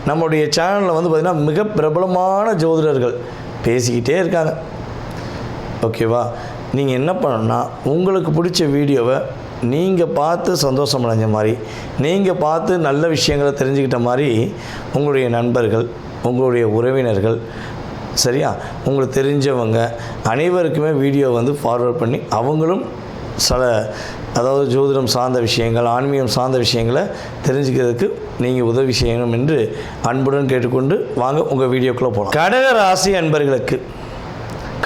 நம்மளுடைய சேனலில் வந்து பார்த்திங்கன்னா மிக பிரபலமான ஜோதிடர்கள் பேசிக்கிட்டே இருக்காங்க. ஓகேவா? நீங்கள் என்ன பண்ணணும்னா, உங்களுக்கு பிடிச்ச வீடியோவை நீங்கள் பார்த்து சந்தோஷம் அடைஞ்ச மாதிரி, நீங்கள் பார்த்து நல்ல விஷயங்களை தெரிஞ்சுக்கிட்ட மாதிரி உங்களுடைய நண்பர்கள், உங்களுடைய உறவினர்கள், சரியா, உங்களுக்கு தெரிஞ்சவங்க அனைவருக்குமே வீடியோ வந்து ஃபார்வர்ட் பண்ணி அவங்களும் சில அதாவது ஜோதிடம் சார்ந்த விஷயங்கள், ஆன்மீகம் சார்ந்த விஷயங்களை தெரிஞ்சுக்கிறதுக்கு நீங்கள் உதவி செய்யணும் என்று அன்புடன் கேட்டுக்கொண்டு வாங்க உங்கள் வீடியோக்குள்ளே போகலாம். கடக ராசி அன்பர்களுக்கு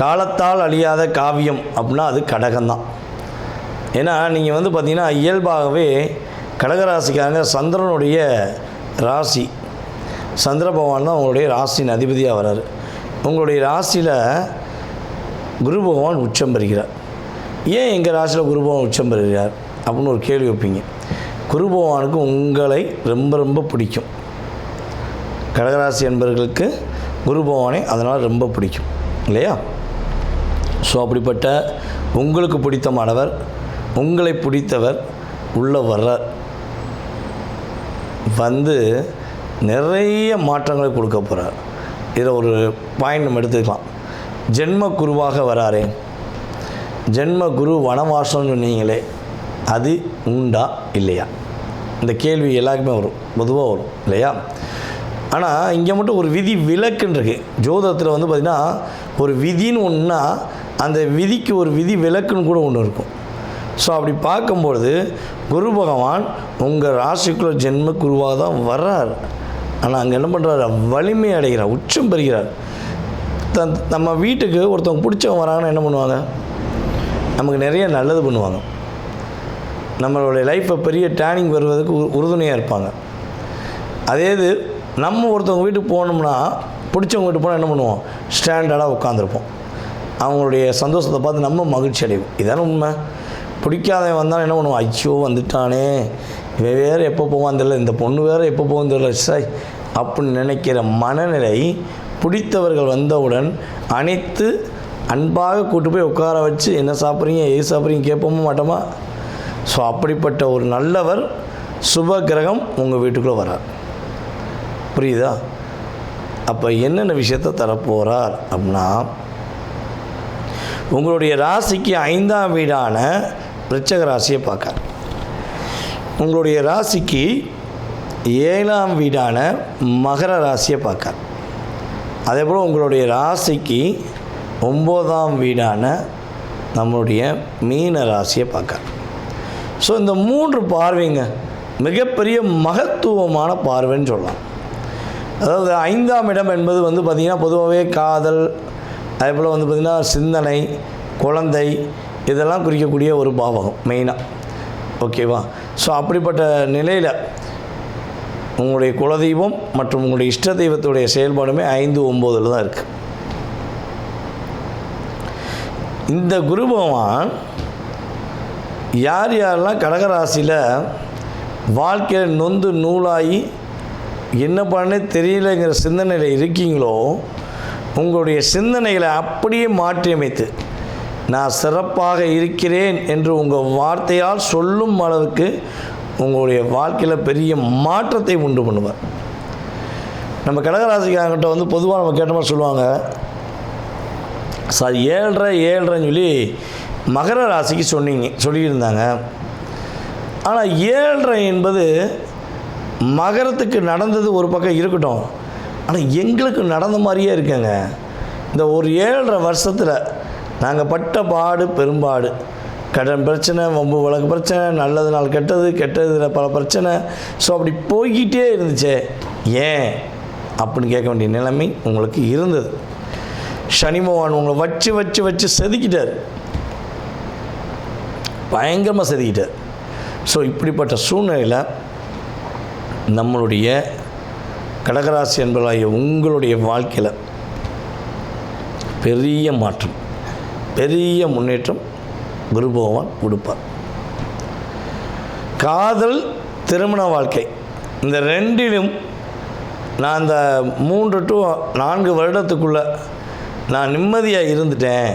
காலத்தால் அழியாத காவியம் அப்படின்னா அது கடகம்தான். ஏன்னா நீங்கள் வந்து பார்த்திங்கன்னா இயல்பாகவே கடகராசிக்காரங்க சந்திரனுடைய ராசி, சந்திர பகவான் தான் உங்களுடைய ராசியின் அதிபதியாக வர்றார். உங்களுடைய ராசியில் குரு பகவான் உச்சம் பெறுகிறார். ஏன் எங்கள் ராசியில் குரு பகவான் உச்சம் பெறுகிறார் அப்படின்னு ஒரு கேள்வி வைப்பீங்க. குரு பகவானுக்கு உங்களை ரொம்ப ரொம்ப பிடிக்கும். கடகராசி என்பவர்களுக்கு குரு பகவானை அதனால் ரொம்ப பிடிக்கும் இல்லையா? ஸோ அப்படிப்பட்ட உங்களுக்கு பிடித்தமானவர், உங்களை பிடித்தவர் உள்ளே வர்றார். வந்து நிறைய மாற்றங்களை கொடுக்க போகிறார். இதில் ஒரு பாயிண்ட் நம்ம எடுத்துக்கலாம். ஜென்ம குருவாக வராரே, ஜென்ம குரு வனவாசம்னு சொன்னீங்களே, அது உண்டா இல்லையா? இந்த கேள்வி எல்லாருக்குமே வரும், பொதுவாக வரும் இல்லையா? ஆனால் இங்கே மட்டும் ஒரு விதி விலக்குன்னு இருக்குது. ஜோதிடத்தில் வந்து பார்த்திங்கன்னா ஒரு விதின்னு ஒன்றுனா அந்த விதிக்கு ஒரு விதி விலக்குன்னு கூட ஒன்று இருக்கும். ஸோ அப்படி பார்க்கும்பொழுது குரு பகவான் உங்கள் ராசிக்குள்ள ஜென்ம குருவாக தான் வர்றார். ஆனால் அங்கே என்ன பண்ணுறாரு? வலிமை அடைகிறார், உச்சம் பெறுகிறார். நம்ம வீட்டுக்கு ஒருத்தவங்க பிடிச்சவங்க வராங்கன்னா என்ன பண்ணுவாங்க? நமக்கு நிறைய நல்லது பண்ணுவாங்க. நம்மளுடைய லைஃப்பை பெரிய டேர்னிங் வருவதற்கு உறுதுணையாக இருப்பாங்க. அதே இது நம்ம ஒருத்தவங்க வீட்டுக்கு போனோம்னா, பிடிச்சவங்க வீட்டுக்கு போனால் என்ன பண்ணுவோம்? ஸ்டாண்டர்டாக உட்காந்துருப்போம். அவங்களுடைய சந்தோஷத்தை பார்த்து நம்ம மகிழ்ச்சி அடைவோம். இதான உண்மை. பிடிக்காதவன் வந்தாலும் என்ன பண்ணுவோம்? ஐயோ வந்துட்டானே, இவன் வேறு எப்போ போவான் தெரியல, இந்த பொண்ணு வேறு எப்போ போகும் தெரியல, சாய் அப்படின்னு நினைக்கிற மனநிலை பிடித்தவர்கள் வந்தவுடன் அனைத்து அன்பாக கூட்டு போய் உட்கார வச்சு என்ன சாப்பிட்றீங்க, ஏது சாப்பிட்றீங்க கேட்போமா மாட்டோமா? ஸோ அப்படிப்பட்ட ஒரு நல்லவர் சுப கிரகம் உங்கள் வீட்டுக்குள்ளே வரார். புரியுதா? அப்போ என்னென்ன விஷயத்தை தரப்போகிறார் அப்படின்னா, உங்களுடைய ராசிக்கு 5ஆம் வீடான விருச்சக ராசியை பார்க்க, உங்களுடைய ராசிக்கு 7ஆம் வீடான மகர ராசியை பார்க்க, அதே போல் உங்களுடைய ராசிக்கு 9ஆம் வீடான நம்மளுடைய மீன ராசியை பார்க்க. ஸோ இந்த 3 பார்வைங்க மிகப்பெரிய மகத்துவமான பார்வைன்னு சொல்லலாம். அதாவது 5ஆம் இடம் என்பது வந்து பார்த்திங்கன்னா பொதுவாகவே காதல், அதே போல் வந்து பார்த்திங்கன்னா சிந்தனை, குழந்தை, இதெல்லாம் குறிக்கக்கூடிய ஒரு பாவகம் மெயினாக. ஓகேவா? ஸோ அப்படிப்பட்ட நிலையில் உங்களுடைய குலதெய்வம் மற்றும் உங்களுடைய இஷ்ட தெய்வத்துடைய செயல்பாடுமே 5, 9 தான் இருக்குது. இந்த குரு பகவான் யார் யாரெல்லாம் கடகராசியில் வாழ்க்கையில் நொந்து நூலாகி என்ன பண்ணே தெரியலைங்கிற சிந்தனையில் இருக்கீங்களோ, உங்களுடைய சிந்தனைகளை அப்படியே மாற்றியமைத்து நான் சிறப்பாக இருக்கிறேன் என்று உங்கள் வார்த்தையால் சொல்லும் அளவுக்கு உங்களுடைய வாழ்க்கையில் பெரிய மாற்றத்தை உண்டு பண்ணுவார். நம்ம கடகராசிக்காரங்கிட்ட வந்து பொதுவாக நம்ம கேட்ட மாதிரி சொல்லுவாங்க, சார் 7.5 சொல்லி மகர ராசிக்கு சொல்லியிருந்தாங்க. ஆனால் 7.5 என்பது மகரத்துக்கு நடந்தது ஒரு பக்கம் இருக்கட்டும், ஆனால் எங்களுக்கு நடந்த மாதிரியே இருக்குங்க. இந்த ஒரு 7.5 வருஷத்தில் நாங்கள் பட்ட பாடு பெரும்பாடு, கடன் பிரச்சனை, வம்பு வழக்கு பிரச்சனை, நல்லது நாள் கெட்டது, கெட்டதில் பல பிரச்சனை. ஸோ அப்படி போய்கிட்டே இருந்துச்சே, ஏன் அப்படின்னு கேட்க வேண்டிய நிலைமை உங்களுக்கு இருந்தது. சனி பகவான் உங்களை வச்சு வச்சு வச்சு செதுக்கிட்டார். பயங்கரமாக செதுக்கிட்டார். ஸோ இப்படிப்பட்ட சூழ்நிலையில் நம்மளுடைய கடகராசி என்பதாகிய உங்களுடைய வாழ்க்கையில் பெரிய மாற்றம், பெரிய முன்னேற்றம் குரு பகவான் கொடுப்பார். காதல், திருமண வாழ்க்கை இந்த ரெண்டிலும் நான் இந்த 3 to 4 வருடத்துக்குள்ளே நான் நிம்மதியாக இருந்துட்டேன்,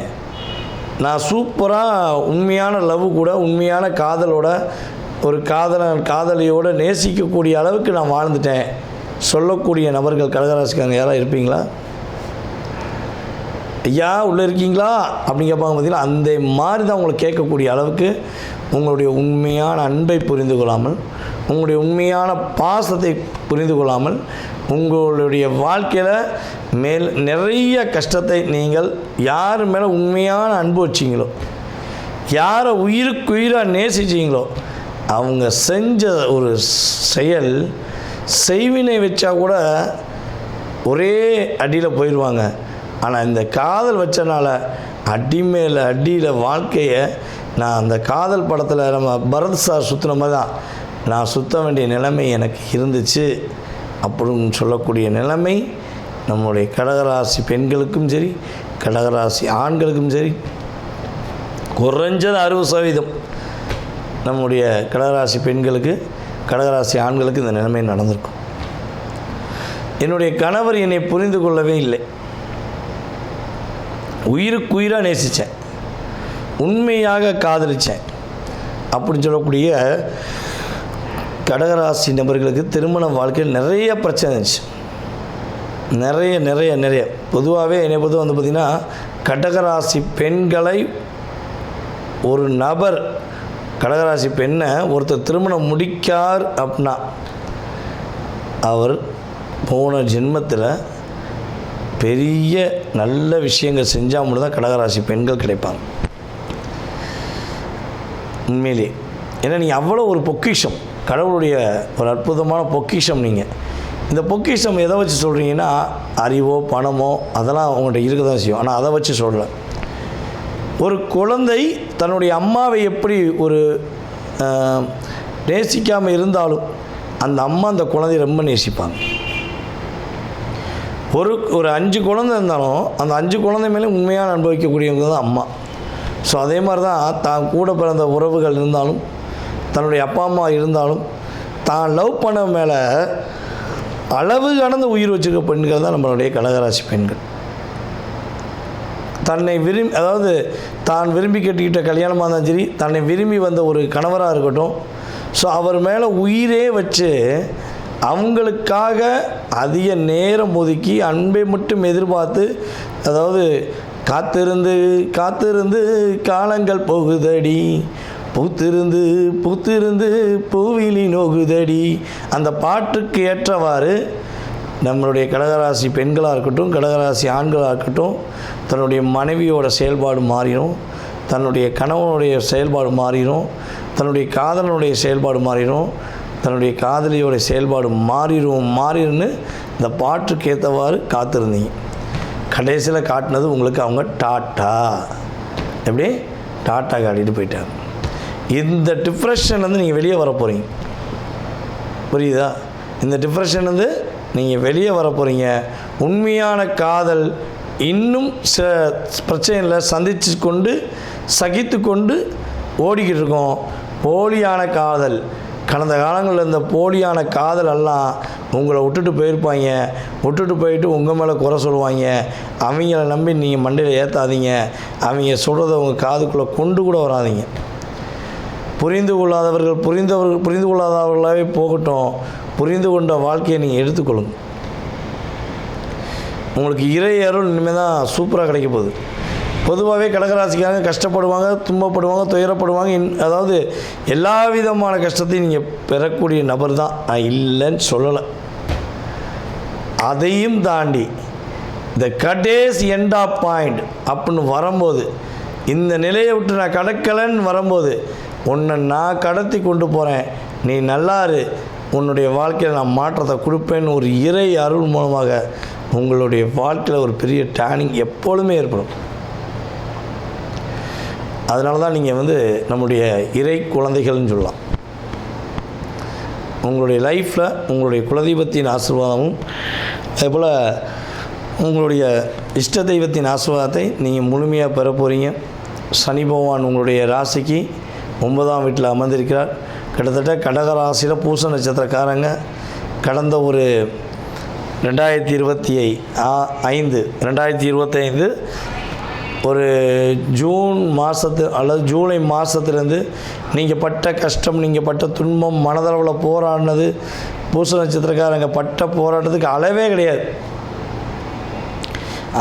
நான் சூப்பராக உண்மையான லவ் கூட, உண்மையான காதலோட, ஒரு காதலியோடு நேசிக்கக்கூடிய அளவுக்கு நான் வாழ்ந்துட்டேன் சொல்லக்கூடிய நபர்கள் கடகராசிக்காரங்க யாராவது இருப்பீங்களா? ஐயா உள்ளே இருக்கீங்களா அப்படின்னு கேட்பாங்க. பார்த்தீங்கன்னா அந்த மாதிரி தான் உங்களை கேட்கக்கூடிய அளவுக்கு உங்களுடைய உண்மையான அன்பை புரிந்து கொள்ளாமல், உங்களுடைய உண்மையான பாசத்தை புரிந்து கொள்ளாமல், உங்களுடைய வாழ்க்கையில் நிறைய கஷ்டத்தை நீங்கள் யார் மேலே உண்மையான அன்பு வச்சிங்களோ, யாரை உயிருக்குயிராக நேசிச்சிங்களோ, அவங்க செஞ்ச ஒரு செயல் செய்வினை வச்சா கூட ஒரே அடியில் போயிடுவாங்க. ஆனால் இந்த காதல் வச்சனால அடி மேலே அடியில் வாழ்க்கையை நான் அந்த காதல் படத்தில் நம்ம பரத் சார் சுற்றின மாதிரி தான் நான் சுற்ற வேண்டிய நிலைமை எனக்கு இருந்துச்சு அப்படின்னு சொல்லக்கூடிய நிலைமை நம்முடைய கடகராசி பெண்களுக்கும் சரி, கடகராசி ஆண்களுக்கும் சரி, குறைஞ்சது 60% நம்முடைய கடகராசி பெண்களுக்கு, கடகராசி ஆண்களுக்கு இந்த நிலைமை நடந்திருக்கும். என்னுடைய கணவர் என்னை புரிந்து கொள்ளவே இல்லை, உயிருக்குயிராக நேசித்தேன், உண்மையாக காதலித்தேன் அப்படின்னு சொல்லக்கூடிய கடகராசி நபர்களுக்கு திருமண வாழ்க்கையில் நிறைய பிரச்சனை இருந்துச்சு. நிறைய பொதுவாகவே என்னை பொறுத்த வந்து பார்த்திங்கன்னா, கடகராசி பெண்களை ஒரு நபர், கடகராசி பெண்ணை ஒருத்தர் திருமணம் முடிக்கார் அப்படின்னா அவர் போன ஜென்மத்தில் பெரிய நல்ல விஷயங்கள் செஞ்சால் மட்டும் தான் கடகராசி பெண்கள் கிடைப்பாங்க உண்மையிலே. ஏன்னா நீங்கள் அவ்வளோ ஒரு பொக்கிஷம், கடவுளுடைய ஒரு அற்புதமான பொக்கிஷம். நீங்கள் இந்த பொக்கிஷம் எதை வச்சு சொல்கிறீங்கன்னா, அறிவோ பணமோ அதெல்லாம் அவங்கள்ட்ட இருக்க தான் செய்யும். ஆனால் அதை வச்சு சொல்லலை. ஒரு குழந்தை தன்னுடைய அம்மாவை எப்படி ஒரு நேசிக்காமல் இருந்தாலும் அந்த அம்மா அந்த குழந்தையை ரொம்ப நேசிப்பாங்க. ஒரு 5 குழந்தை இருந்தாலும் அந்த 5 குழந்தை மேலே உண்மையான அனுபவிக்கக்கூடியவங்க தான் அம்மா. ஸோ அதே மாதிரி தான் தான் கூட பிறந்த உறவுகள் இருந்தாலும், தன்னுடைய அப்பா அம்மா இருந்தாலும், தான் லவ் பண்ண மேலே அளவு கடந்த உயிர் வச்சுருக்க பெண்கள் தான் நம்மளுடைய கடகராசி பெண்கள். தன்னை அதாவது தான் விரும்பி கட்டிக்கிட்ட கல்யாணமாக இருந்தாலும் சரி, தன்னை விரும்பி வந்த ஒரு கணவராக இருக்கட்டும், ஸோ அவர் மேலே உயிரே வச்சு அவங்களுக்காக அதிக நேரம் ஒதுக்கி அன்பை மட்டும் எதிர்பார்த்து, அதாவது காத்திருந்து காலங்கள் போகுதடி, பூத்திருந்து பூவிலி நோகுதடி, அந்த பாட்டுக்கு ஏற்றவாறு நம்மளுடைய கடகராசி பெண்களாக இருக்கட்டும், கடகராசி ஆண்களாக இருக்கட்டும், தன்னுடைய மனைவியோட செயல்பாடு மாறிடும், தன்னுடைய கணவனுடைய செயல்பாடு மாறிடும், தன்னுடைய காதலனுடைய செயல்பாடு மாறிடும், தன்னுடைய காதலியோடைய செயல்பாடு மாறிடுன்னு இந்த பாட்டுக்கு ஏற்றவாறு காத்திருந்தீங்க. கடைசியில் காட்டினது உங்களுக்கு அவங்க டாட்டா, எப்படி டாட்டா காட்டிட்டு போயிட்டாங்க. இந்த டிப்ரெஷன்லேருந்து நீங்கள் வெளியே வர போகிறீங்க, புரியுதா? இந்த டிப்ரெஷன்லேருந்து நீங்கள் வெளியே வர போகிறீங்க. உண்மையான காதல் இன்னும் சில பிரச்சனைகளை சகித்து கொண்டு ஓடிக்கிட்டு இருக்கோம். போலியான காதல், கடந்த காலங்களில் இருந்த போலியான காதல் எல்லாம் உங்களை விட்டுட்டு போயிருப்பாங்க. விட்டுட்டு போயிட்டு உங்கள் மேலே குறை சொல்லுவாங்க. அவங்கள நம்பி நீங்கள் மண்டையில் ஏற்றாதீங்க. அவங்க சொல்கிறத உங்கள் காதுக்குள்ளே கொண்டு கூட வராதிங்க. புரிந்து கொள்ளாதவர்களாகவே போகட்டும். புரிந்து கொண்ட வாழ்க்கையை நீங்கள் எடுத்துக்கொள்ளுங்க. உங்களுக்கு இறை அருள் இனிமேல் தான் சூப்பராக கிடைக்க போகுது. பொதுவாகவே கடகராசிக்காக கஷ்டப்படுவாங்க, துன்பப்படுவாங்க, துயரப்படுவாங்க. அதாவது எல்லா விதமான கஷ்டத்தையும் நீங்கள் பெறக்கூடிய நபர் தான், நான் இல்லைன்னு சொல்லலை. அதையும் தாண்டி இந்த கடைசி எண்ட் ஆஃப் பாயிண்ட் அப்படின்னு வரும்போது, இந்த நிலையை விட்டு நான் கடக்கலைன்னு வரும்போது, உன்னை நான் கடத்தி கொண்டு போகிறேன், நீ நல்லாரு, உன்னுடைய வாழ்க்கையில் நான் மாற்றத்தை கொடுப்பேன்னு ஒரு இறை அருள் மூலமாக உங்களுடைய வாழ்க்கையில் ஒரு பெரிய டேர்னிங் எப்பொழுதுமே ஏற்படும். அதனால தான் நீங்கள் வந்து நம்முடைய இறை குழந்தைகள்னு சொல்லலாம். உங்களுடைய லைஃப்பில் உங்களுடைய குலதெய்வத்தின் ஆசீர்வாதமும் அதேபோல் உங்களுடைய இஷ்ட தெய்வத்தின் ஆசீர்வாதத்தை நீங்கள் முழுமையாக பெற போகிறீங்க. சனி பகவான் உங்களுடைய ராசிக்கு 9ஆம் வீட்டில் அமர்ந்திருக்கிறார். கிட்டத்தட்ட கடக ராசியில் பூச நட்சத்திரக்காரங்க கடந்த ஒரு 2025 ஒரு ஜூன் மாதத்து அல்லது ஜூலை மாதத்துலேருந்து நீங்கள் பட்ட கஷ்டம், நீங்கள் பட்ட துன்பம், மனதளவில் போராடினது, பூச நட்சத்திரக்காரங்க பட்ட போராட்டத்துக்கு அளவே கிடையாது.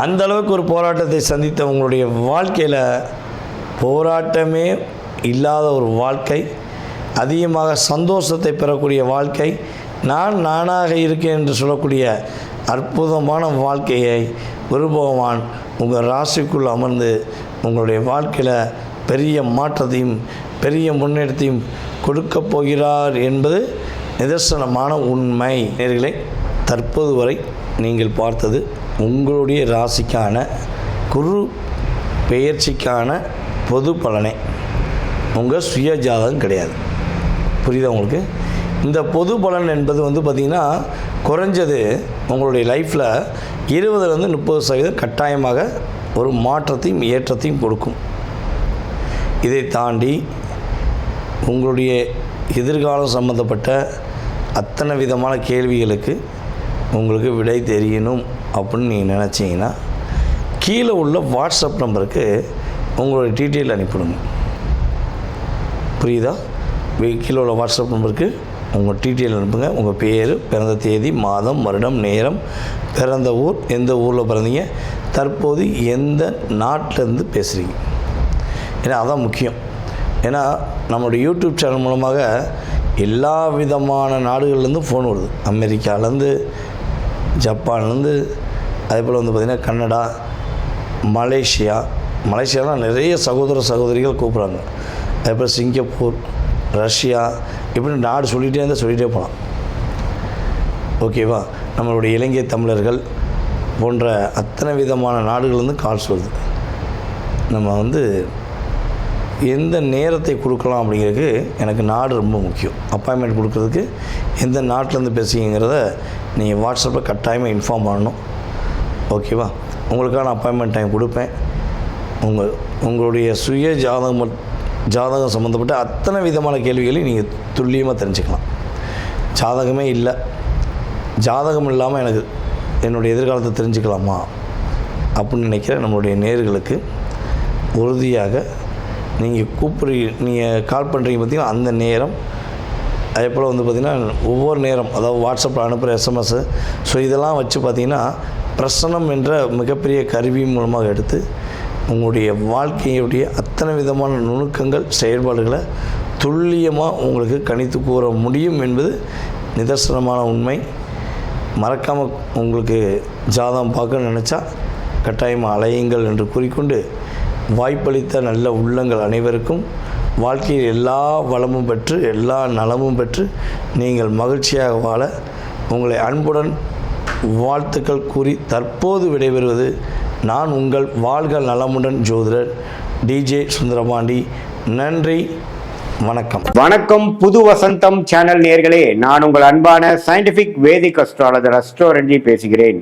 அந்த அளவுக்கு ஒரு போராட்டத்தை சந்தித்த உங்களுடைய வாழ்க்கையில் போராட்டமே இல்லாத ஒரு வாழ்க்கை, அதிகமாக சந்தோஷத்தை பெறக்கூடிய வாழ்க்கை, நானாக இருக்கேன் என்று சொல்லக்கூடிய அற்புதமான வாழ்க்கையை குரு பகவான் உங்கள் ராசிக்குள் அமர்ந்து உங்களுடைய வாழ்க்கையில் பெரிய மாற்றத்தையும் பெரிய முன்னேற்றத்தையும் கொடுக்கப் போகிறார் என்பது நிதர்சனமான உண்மை. நேயர்களே, தற்போது வரை நீங்கள் பார்த்தது உங்களுடைய ராசிக்கான குரு பெயர்ச்சிக்கான பொது பலனே, உங்கள் சுய ஜாதகம் கிடையாது. புரியுதா உங்களுக்கு? இந்த பொது பலன் என்பது வந்து பார்த்திங்கன்னா குறைஞ்சது உங்களுடைய லைஃப்பில் 20லேருந்து 30% கட்டாயமாக ஒரு மாற்றத்தையும் ஏற்றத்தையும் கொடுக்கும். இதை தாண்டி உங்களுடைய எதிர்காலம் சம்பந்தப்பட்ட அத்தனை விதமான கேள்விகளுக்கு உங்களுக்கு விடை தெரியணும் அப்படின்னு நீங்கள் நினச்சிங்கன்னா கீழே உள்ள வாட்ஸ்அப் நம்பருக்கு உங்களுடைய டீட்டெயில் அனுப்பிடுங்க. புரியுதா? கீழே உள்ள வாட்ஸ்அப் நம்பருக்கு உங்கள் டீட்டெயில் அனுப்புங்க. உங்கள் பேர், பிறந்த தேதி, மாதம், வருடம், நேரம், பிறந்த ஊர், எந்த ஊரில் பிறந்தீங்க, தற்போது எந்த நாட்டிலேருந்து பேசுகிறீங்க. ஏன்னா அதான் முக்கியம். ஏன்னா நம்மளுடைய யூடியூப் சேனல் மூலமாக எல்லா விதமான நாடுகள்லேருந்து ஃபோன் வருது. அமெரிக்காவிலேருந்து, ஜப்பான்லேருந்து, அதேபோல் வந்து பார்த்திங்கன்னா கனடா, மலேசியாலாம் நிறைய சகோதரிகள் கூப்பிட்றாங்க. அதேபோல் சிங்கப்பூர், ரஷ்யா, இப்படி நாடு சொல்லிகிட்டே போகலாம். ஓகேவா? நம்மளுடைய இலங்கை தமிழர்கள் போன்ற அத்தனை விதமான நாடுகள்லேருந்து கால்ஸ் வருது. நம்ம வந்து எந்த நேரத்தை கொடுக்கலாம் அப்படிங்கிறதுக்கு எனக்கு நாடு ரொம்ப முக்கியம். அப்பாயின்மெண்ட் கொடுக்குறதுக்கு எந்த நாட்டிலேருந்து பேசுகிறீங்கிறத நீங்கள் வாட்ஸ்அப்பில் கட்டாயமாக இன்ஃபார்ம் பண்ணணும். ஓகேவா? உங்களுக்கான அப்பாயின்மெண்ட் டைம் கொடுப்பேன். உங்களுடைய சுய ஜாதகம் சம்மந்தப்பட்ட அத்தனை விதமான கேள்விகளையும் நீங்கள் துல்லியமாக தெரிஞ்சுக்கலாம். ஜாதகமே இல்லை, ஜாதகம் இல்லாமல் எனக்கு என்னுடைய எதிர்காலத்தை தெரிஞ்சுக்கலாமா அப்படின்னு நினைக்கிற நம்மளுடைய நேயர்களுக்கு உறுதியாக நீங்கள் கால் பண்ணுறீங்க பார்த்திங்கன்னா அந்த நேரம், அதே போல் வந்து பார்த்திங்கன்னா ஒவ்வொரு நேரம், அதாவது வாட்ஸ்அப்பில் அனுப்புகிற எஸ்எம்எஸ்ஸு, ஸோ இதெல்லாம் வச்சு பார்த்திங்கன்னா பிரசனம் என்ற மிகப்பெரிய கருவி மூலமாக எடுத்து உங்களுடைய வாழ்க்கையுடைய அத்தனை விதமான நுணுக்கங்கள், செயல்பாடுகளை துல்லியமாக உங்களுக்கு கணித்து கூற முடியும் என்பது நிதர்சனமான உண்மை. மறக்காமல் உங்களுக்கு ஜாதகம் பார்க்கணும்னு நினச்சா கட்டாயமாக அலையுங்கள் என்று கூறிக்கொண்டு, வாய்ப்பளித்த நல்ல உள்ளங்கள் அனைவருக்கும் வாழ்க்கையில் எல்லா வளமும் பெற்று எல்லா நலமும் பெற்று நீங்கள் மகிழ்ச்சியாக வாழ உங்களை அன்புடன் வாழ்த்துக்கள் கூறி தற்போது விடைபெறுவது நான் உங்கள் வாழ்க நலமுடன் ஜோதிடர் டிஜே சுந்தரபாண்டி. நன்றி, வணக்கம். வணக்கம். புது வசந்தம் சேனல் நேயர்களே, நான் உங்கள் அன்பான சயின்டிபிக் வேதிக் அஸ்ட்ராலஜர் அஸ்ட்ரோரஞ்சி பேசுகிறேன்.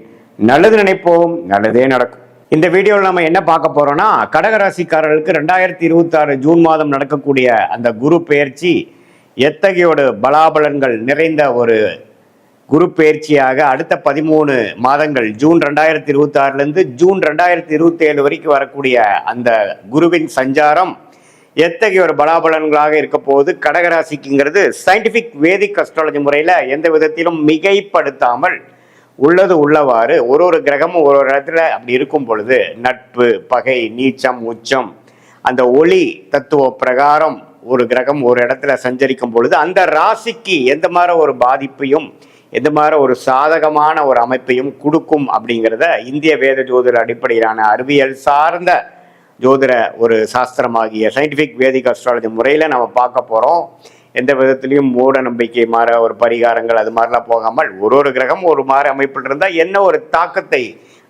நல்லது நினைப்போம், நல்லதே நடக்கும். இந்த வீடியோவில் நம்ம என்ன பார்க்க போறோம்னா, கடகராசிக்காரர்களுக்கு 2026 ஜூன் மாதம் நடக்கக்கூடிய அந்த குரு பெயர்ச்சி எத்தகையோட பலாபலன்கள் நிறைந்த ஒரு குரு பெயர்ச்சியாக அடுத்த 13 மாதங்கள் ஜூன் 2026 ஜூன் 2027 வரைக்கும் வரக்கூடிய அந்த குருவின் சஞ்சாரம் எத்தகைய ஒரு பலாபலன்களாக இருக்க போது கடகராசிக்குங்கிறது சயின்டிபிக் வேதிக் அஸ்ட்ராலஜி முறையில் எந்த விதத்திலும் மிகைப்படுத்தாமல் உள்ளது உள்ளவாறு ஒரு கிரகமும் ஒரு இடத்துல அப்படி இருக்கும் பொழுது நட்பு, பகை, நீச்சம், உச்சம், அந்த ஒளி தத்துவ பிரகாரம் ஒரு கிரகம் ஒரு இடத்துல சஞ்சரிக்கும் பொழுது அந்த ராசிக்கு எந்த மாதிரி ஒரு பாதிப்பையும் எந்த மாதிரி ஒரு சாதகமான ஒரு அமைப்பையும் கொடுக்கும் அப்படிங்கிறத இந்திய வேத ஜோதிட அடிப்படையிலான அறிவியல் சார்ந்த ஜோதிட ஒரு சாஸ்திரமாகிய சயின்டிபிக் வேதிக் அஸ்ட்ராலஜி முறையில் நம்ம பார்க்க போகிறோம். எந்த விதத்துலையும் மூட நம்பிக்கை மாற ஒரு பரிகாரங்கள் அது மாதிரிலாம் போகாமல் ஒரு கிரகம் ஒரு மாதிரி அமைப்பில் இருந்தால் என்ன ஒரு தாக்கத்தை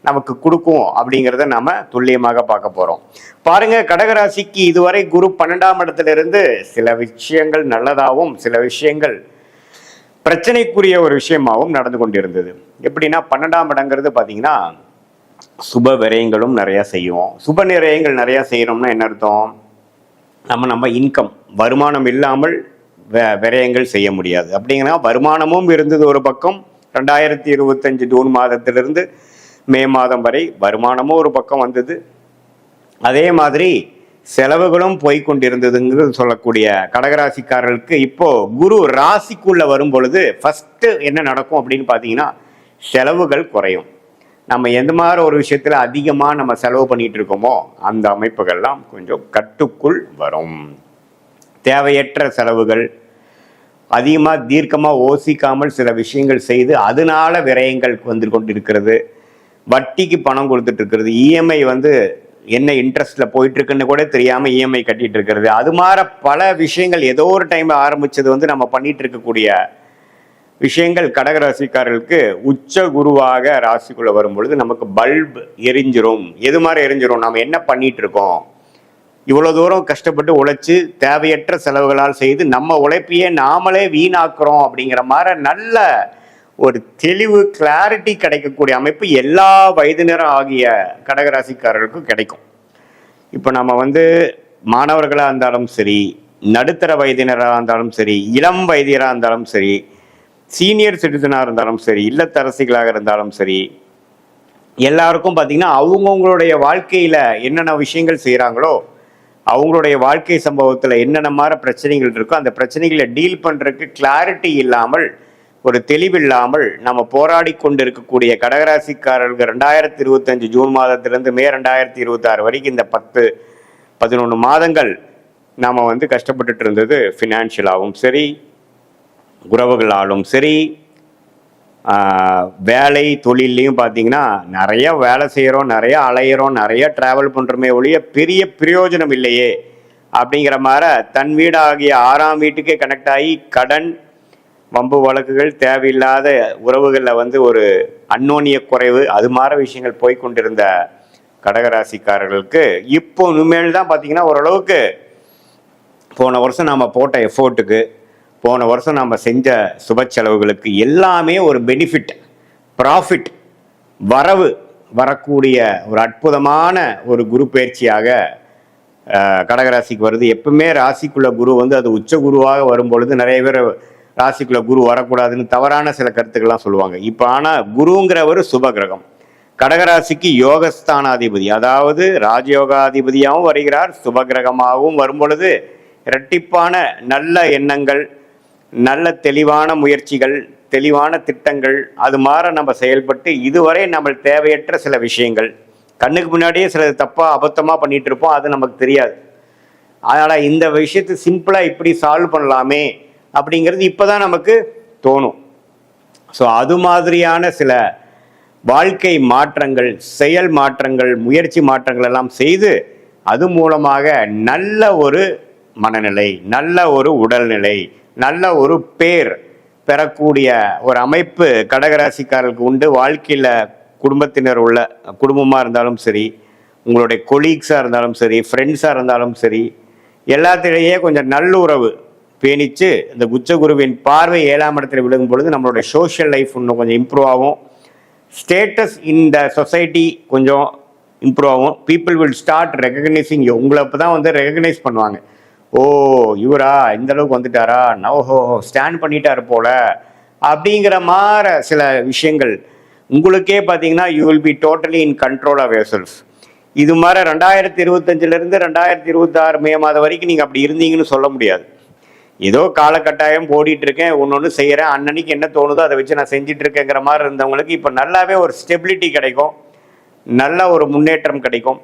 நமக்கு கொடுக்கும் அப்படிங்கிறத நாம துல்லியமாக பார்க்க போறோம். பாருங்க, கடகராசிக்கு இதுவரை குரு 12ஆம் இடத்துல இருந்து சில விஷயங்கள் நல்லதாகவும் சில விஷயங்கள் பிரச்சனைக்குரிய ஒரு விஷயமாகவும் நடந்து கொண்டிருந்தது. எப்படின்னா 12ஆம் இடங்கிறது பார்த்தீங்கன்னா சுப விரயங்களும் நிறைய செய்வோம். சுப விரயங்கள் நிறைய செய்யறோம்னா என்ன அர்த்தம்? நம்ம இன்கம் வருமானம் இல்லாமல் விரயங்கள் செய்ய முடியாது. அப்படிங்கன்னா வருமானமும் இருந்தது ஒரு பக்கம், 2025 ஜூன் மாதத்திலிருந்து மே மாதம் வரை வருமானமும் ஒரு பக்கம் வந்தது. அதே மாதிரி செலவுகளும் போய்கொண்டிருந்ததுங்கிறது சொல்லக்கூடிய கடகராசிக்காரர்களுக்கு இப்போ குரு ராசிக்குள்ள வரும் பொழுது ஃபர்ஸ்ட் என்ன நடக்கும் அப்படின்னு பார்த்தீங்கன்னா செலவுகள் குறையும். நம்ம எந்த மாதிரி ஒரு விஷயத்துல அதிகமாக நம்ம செலவு பண்ணிட்டு இருக்கோமோ அந்த அமைப்புகள்லாம் கொஞ்சம் கட்டுக்குள் வரும். தேவையற்ற செலவுகள் அதிகமாக தீர்க்கமாக யோசிக்காமல் சில விஷயங்கள் செய்து அதனால விரயங்கள் வந்து கொண்டிருக்கிறது. வட்டிக்கு பணம் கொடுத்துட்டு இருக்கிறது, இஎம்ஐ என்ன இன்ட்ரெஸ்ட்ல போயிட்டு இருக்குன்னு கூட தெரியாம இஎம்ஐ கட்டிட்டு இருக்கிறது, அது மாதிரி பல விஷயங்கள் ஏதோ ஒரு டைம்ல ஆரம்பிச்சது நம்ம பண்ணிட்டு இருக்கக்கூடிய விஷயங்கள் கடகராசிக்காரர்களுக்கு உச்ச குருவாக ராசிக்குள்ள வரும் பொழுது நமக்கு பல்ப் எரிஞ்சிரும். எது மாதிரி எரிஞ்சிரும்? நம்ம என்ன பண்ணிட்டு இருக்கோம், இவ்வளவு தூரம் கஷ்டப்பட்டு உழைச்சு தேவையற்ற செலவுகளால் செய்து நம்ம உழைப்பையே நாமளே வீணாக்குறோம் அப்படிங்கிற மாதிரி நல்ல ஒரு தெளிவு கிளாரிட்டி கிடைக்கக்கூடிய அமைப்பு எல்லா வயதினரும் ஆகிய கடகராசிக்காரர்களுக்கும் கிடைக்கும். இப்போ நம்ம மாணவர்களாக இருந்தாலும் சரி, நடுத்தர வயதினராக இருந்தாலும் சரி, இளம் வயதினராக இருந்தாலும் சரி, சீனியர் சிட்டிசனாக இருந்தாலும் சரி, இல்லத்தரசிகளாக இருந்தாலும் சரி, எல்லாருக்கும் பார்த்தீங்கன்னா அவங்கவுங்களுடைய வாழ்க்கையில் என்னென்ன விஷயங்கள் செய்கிறாங்களோ அவங்களுடைய வாழ்க்கை சம்பவத்தில் என்னென்ன மாதிரி பிரச்சனைகள் இருக்கோ அந்த பிரச்சனைகளை டீல் பண்ணுறதுக்கு கிளாரிட்டி இல்லாமல் ஒரு தெளிவில்லாமல் நம்ம போராடி கொண்டு இருக்கக்கூடிய கடகராசிக்காரர்கள் 2025 ஜூன் மாதத்திலிருந்து மே 2026 வரைக்கும் இந்த 10-11 மாதங்கள் நாம் கஷ்டப்பட்டுட்டு இருந்தது. ஃபினான்ஷியலாகவும் சரி, உறவுகளாலும் சரி, வேலை தொழிலையும் பார்த்தீங்கன்னா நிறைய வேலை செய்கிறோம், நிறைய அலையிறோம், நிறைய ட்ராவல் பண்ணுறோமே ஒழிய பெரிய பிரயோஜனம் இல்லையே அப்படிங்கிற மாதிரி தன் வீடாகிய 6ஆம் வீட்டுக்கே கனெக்ட் ஆகி கடன், வம்பு வழக்குகள், தேவையில்லாத உறவுகளில் ஒரு அந்யோன்ய குறைவு, அது மாதிரி விஷயங்கள் போய்கொண்டிருந்த கடகராசிக்காரர்களுக்கு இப்போ இனிமேல் தான் பார்த்தீங்கன்னா ஓரளவுக்கு போன வருஷம் நாம் போட்ட எஃபோர்ட்டுக்கு, போன வருஷம் நம்ம செஞ்ச சுப செலவுகளுக்கு எல்லாமே ஒரு பெனிஃபிட், ப்ராஃபிட், வரவு வரக்கூடிய ஒரு அற்புதமான ஒரு குரு பயிற்சியாக கடகராசிக்கு வருது. எப்பவுமே ராசிக்குள்ள குரு அது உச்ச குருவாக வரும்பொழுது நிறைய பேர் ராசிக்குள்ள குரு வரக்கூடாதுன்னு தவறான சில கருத்துக்கள்லாம் சொல்லுவாங்க. இப்போ ஆனால் குருங்கிறவர் சுப கிரகம், கடகராசிக்கு யோகஸ்தானாதிபதி, அதாவது ராஜயோகாதிபதியாகவும் வருகிறார், சுப கிரகமாகவும் வரும் பொழுது இரட்டிப்பான நல்ல எண்ணங்கள், நல்ல தெளிவான முயற்சிகள், தெளிவான திட்டங்கள், அது மாதிரி நம்ம செயல்பட்டு இதுவரை நம்ம தேவையற்ற சில விஷயங்கள் கண்ணுக்கு முன்னாடியே சில தப்பாக அபத்தமாக பண்ணிட்டு இருப்போம், அது நமக்கு தெரியாது. அதனால் இந்த விஷயத்தை சிம்பிளாக இப்படி சால்வ் பண்ணலாமே அப்படிங்கிறது இப்போ தான் நமக்கு தோணும். ஸோ அது மாதிரியான சில வாழ்க்கை மாற்றங்கள், செயல் மாற்றங்கள், முயற்சி மாற்றங்கள் எல்லாம் செய்து அது மூலமாக நல்ல ஒரு மனநிலை, நல்ல ஒரு உடல்நிலை, நல்ல ஒரு பேர் பெறக்கூடிய ஒரு அமைப்பு கடகராசிக்காரர்களுக்கு உண்டு. வாழ்க்கையில் குடும்பத்தினர் உள்ள குடும்பமாக இருந்தாலும் சரி, உங்களுடைய கொலீக்ஸாக இருந்தாலும் சரி, ஃப்ரெண்ட்ஸாக இருந்தாலும் சரி, எல்லாத்திலேயே கொஞ்சம் நல்லுறவு பேணிச்சு இந்த குச்சகுருவின் பார்வை 7ஆம் இடத்துல விழுகும் பொழுது நம்மளுடைய சோஷியல் லைஃப் இன்னும் கொஞ்சம் இம்ப்ரூவ் ஆகும். ஸ்டேட்டஸ் இன் த சொசைட்டி கொஞ்சம் இம்ப்ரூவ் ஆகும். People will start recognising you. உங்களை இப்போ தான் ரெகக்னைஸ் பண்ணுவாங்க. ஓ இவரா இந்த அளவுக்கு வந்துட்டாரா, நோஹோ ஸ்டாண்ட் பண்ணிட்டாரு போல அப்படிங்கிற மாதிரி சில விஷயங்கள் உங்களுக்கே பார்த்தீங்கன்னா you will be totally in control of yourself. இது மாதிரி 2025 2026 மே மாதம் வரைக்கும் நீங்கள் அப்படி இருந்தீங்கன்னு சொல்ல முடியாது. ஏதோ காலகட்டாயம் ஓடிட்டு இருக்கேன், ஒன்று செய்கிறேன், அன்னன்னைக்கு என்ன தோணுதோ அதை வச்சு நான் செஞ்சுட்டு இருக்கேங்கிற மாதிரி இருந்தவங்களுக்கு இப்போ நல்லாவே ஒரு ஸ்டெபிலிட்டி கிடைக்கும், நல்ல ஒரு முன்னேற்றம் கிடைக்கும்.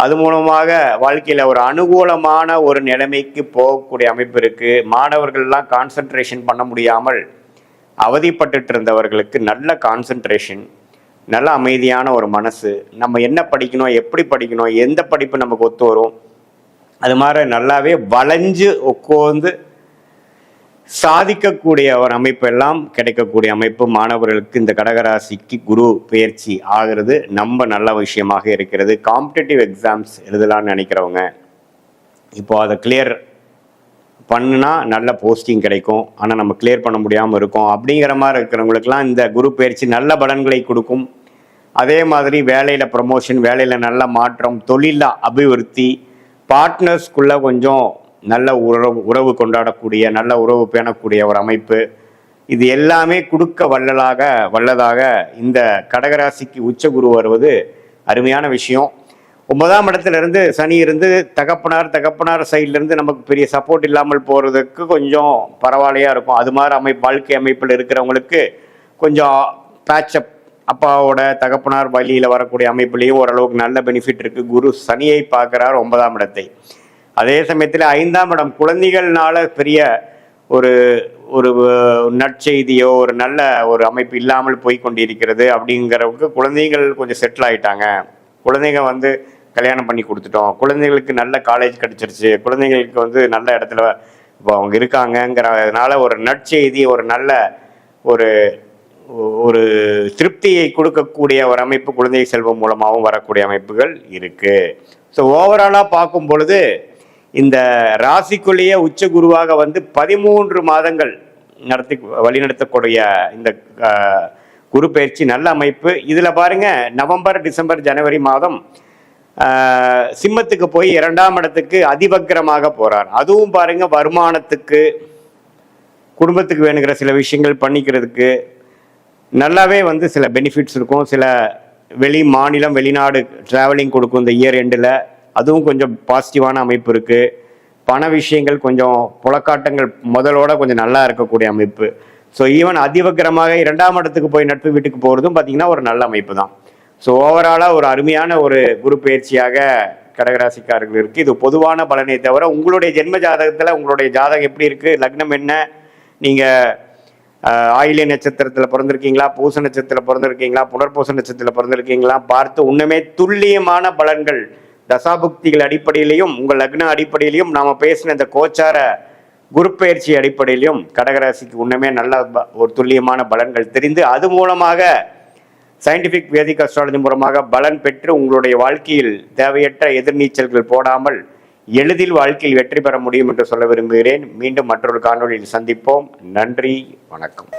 அது மூலமாக வாழ்க்கையில் ஒரு அனுகூலமான ஒரு நிலைமைக்கு போகக்கூடிய அமைப்பு இருக்குது. மாணவர்கள்லாம் கான்சன்ட்ரேஷன் பண்ண முடியாமல் அவதிப்பட்டு இருந்தவர்களுக்கு நல்ல கான்சன்ட்ரேஷன், நல்ல அமைதியான ஒரு மனசு, நம்ம என்ன படிக்கணும், எப்படி படிக்கணும், எந்த படிப்பு நமக்கு ஒத்து வரும், அது மாதிரி நல்லாவே வளைஞ்சு உட்காந்து சாதிக்கக்கூடிய ஒரு அமைப்பு எல்லாம் கிடைக்கக்கூடிய அமைப்பு. மாணவர்களுக்கு இந்த கடகராசிக்கு குரு பெயர்ச்சி ஆகிறது ரொம்ப நல்ல விஷயமாக இருக்கிறது. காம்படிட்டிவ் எக்ஸாம்ஸ் எழுதலான்னு நினைக்கிறவங்க இப்போ அதை கிளியர் பண்ணுனா நல்ல போஸ்டிங் கிடைக்கும். ஆனால் நம்ம கிளியர் பண்ண முடியாமல் இருக்கோம் அப்படிங்கிற மாதிரி இருக்கிறவங்களுக்கெல்லாம் இந்த குரு பயிற்சி நல்ல பலன்களை கொடுக்கும். அதே மாதிரி வேலையில் ப்ரமோஷன், வேலையில் நல்ல மாற்றம், தொழிலில் அபிவிருத்தி, பார்ட்னர்ஸ்குள்ளே கொஞ்சம் நல்ல உறவு கொண்டாடக்கூடிய, நல்ல உறவு பேணக்கூடிய ஒரு அமைப்பு, இது எல்லாமே கொடுக்க வல்லதாக இந்த கடகராசிக்கு உச்ச குரு வருவது அருமையான விஷயம். 9ஆம் இடத்துல இருந்து சனி இருந்து தகப்பனார் சைட்லேருந்து நமக்கு பெரிய சப்போர்ட் இல்லாமல் போகிறதுக்கு கொஞ்சம் பரவாயில்லையாக இருக்கும். அது மாதிரி வாழ்க்கை அமைப்பில் இருக்கிறவங்களுக்கு கொஞ்சம் பேட்சப், அப்பாவோட தகப்பனார் வழியில் வரக்கூடிய அமைப்புலேயும் ஓரளவுக்கு நல்ல பெனிஃபிட் இருக்குது. குரு சனியை பார்க்குறார் 9ஆம் இடத்தை. அதே சமயத்தில் 5ஆம் இடம் குழந்தைகள்னால பெரிய ஒரு ஒரு நற்செய்தியோ ஒரு நல்ல ஒரு அமைப்பு இல்லாமல் போய் கொண்டிருக்கிறது அப்படிங்கிறவுக்கு குழந்தைகள் கொஞ்சம் செட்டில் ஆகிட்டாங்க, குழந்தைங்க கல்யாணம் பண்ணி கொடுத்துட்டோம், குழந்தைங்களுக்கு நல்ல காலேஜ் கிடச்சிருச்சு, குழந்தைங்களுக்கு நல்ல இடத்துல இப்போ அவங்க இருக்காங்கங்கிறதுனால ஒரு நற்செய்தி, ஒரு நல்ல ஒரு ஒரு திருப்தியை கொடுக்கக்கூடிய ஒரு அமைப்பு குழந்தை செல்வம் மூலமாகவும் வரக்கூடிய அமைப்புகள் இருக்குது. ஸோ ஓவராலாக பார்க்கும் பொழுது இந்த ராசிக்குள்ளேயே உச்ச குருவாக 13 மாதங்கள் வழிநடத்தக்கூடிய இந்த குரு பயிற்சி நல்ல அமைப்பு. இதில் பாருங்க, நவம்பர், டிசம்பர், ஜனவரி மாதம் சிம்மத்துக்கு போய் 2ஆம் இடத்துக்கு அதிவக்ரமாக போறார். அதுவும் பாருங்க வருமானத்துக்கு, குடும்பத்துக்கு வேணுங்கிற சில விஷயங்கள் பண்ணிக்கிறதுக்கு நல்லாவே சில பெனிஃபிட்ஸ் இருக்கும். சில மாநிலம் வெளிநாடு டிராவலிங் கொடுக்கும் இந்த இயர் எண்டில். அதுவும் கொஞ்சம் பாசிட்டிவான அமைப்பு இருக்குது. பண விஷயங்கள் கொஞ்சம் புலக்காட்டங்கள் முதலோட கொஞ்சம் நல்லா இருக்கக்கூடிய அமைப்பு. ஸோ ஈவன் அதிவக்ரமாக 2ஆம் இடத்துக்கு போய் நட்பு வீட்டுக்கு போகிறதும் பார்த்திங்கன்னா ஒரு நல்ல அமைப்பு தான். ஸோ ஓவராலாக ஒரு அருமையான ஒரு குரு பயிற்சியாக கடகராசிக்காரர்கள் இருக்குது. இது பொதுவான பலனை தவிர உங்களுடைய ஜென்ம ஜாதகத்தில் உங்களுடைய ஜாதகம் எப்படி இருக்குது, லக்னம் என்ன, நீங்கள் ஆயில்ய நட்சத்திரத்தில் பிறந்திருக்கீங்களா, பூச நட்சத்திரத்தில் பிறந்திருக்கீங்களா, புனர்பூச நட்சத்திரத்தில் பிறந்திருக்கீங்களா பார்த்து உண்மையுமே துல்லியமான பலன்கள் தசாபுக்திகள் அடிப்படையிலையும் உங்கள் லக்ன அடிப்படையிலையும் நாம் பேசின இந்த கோச்சார குரு பயிற்சி அடிப்படையிலையும் கடகராசிக்கு உண்மையுமே நல்ல ஒரு துல்லியமான பலன்கள் தெரிந்து அது மூலமாக சயின்டிஃபிக் வேதிக் அஸ்ட்ராலஜி மூலமாக பலன் பெற்று உங்களுடைய வாழ்க்கையில் தேவையற்ற எதிர்நீச்சல்கள் போடாமல் எளிதில் வாழ்க்கையில் வெற்றி பெற முடியும் என்று சொல்ல விரும்புகிறேன். மீண்டும் மற்றொரு காணொளியில் சந்திப்போம். நன்றி, வணக்கம்.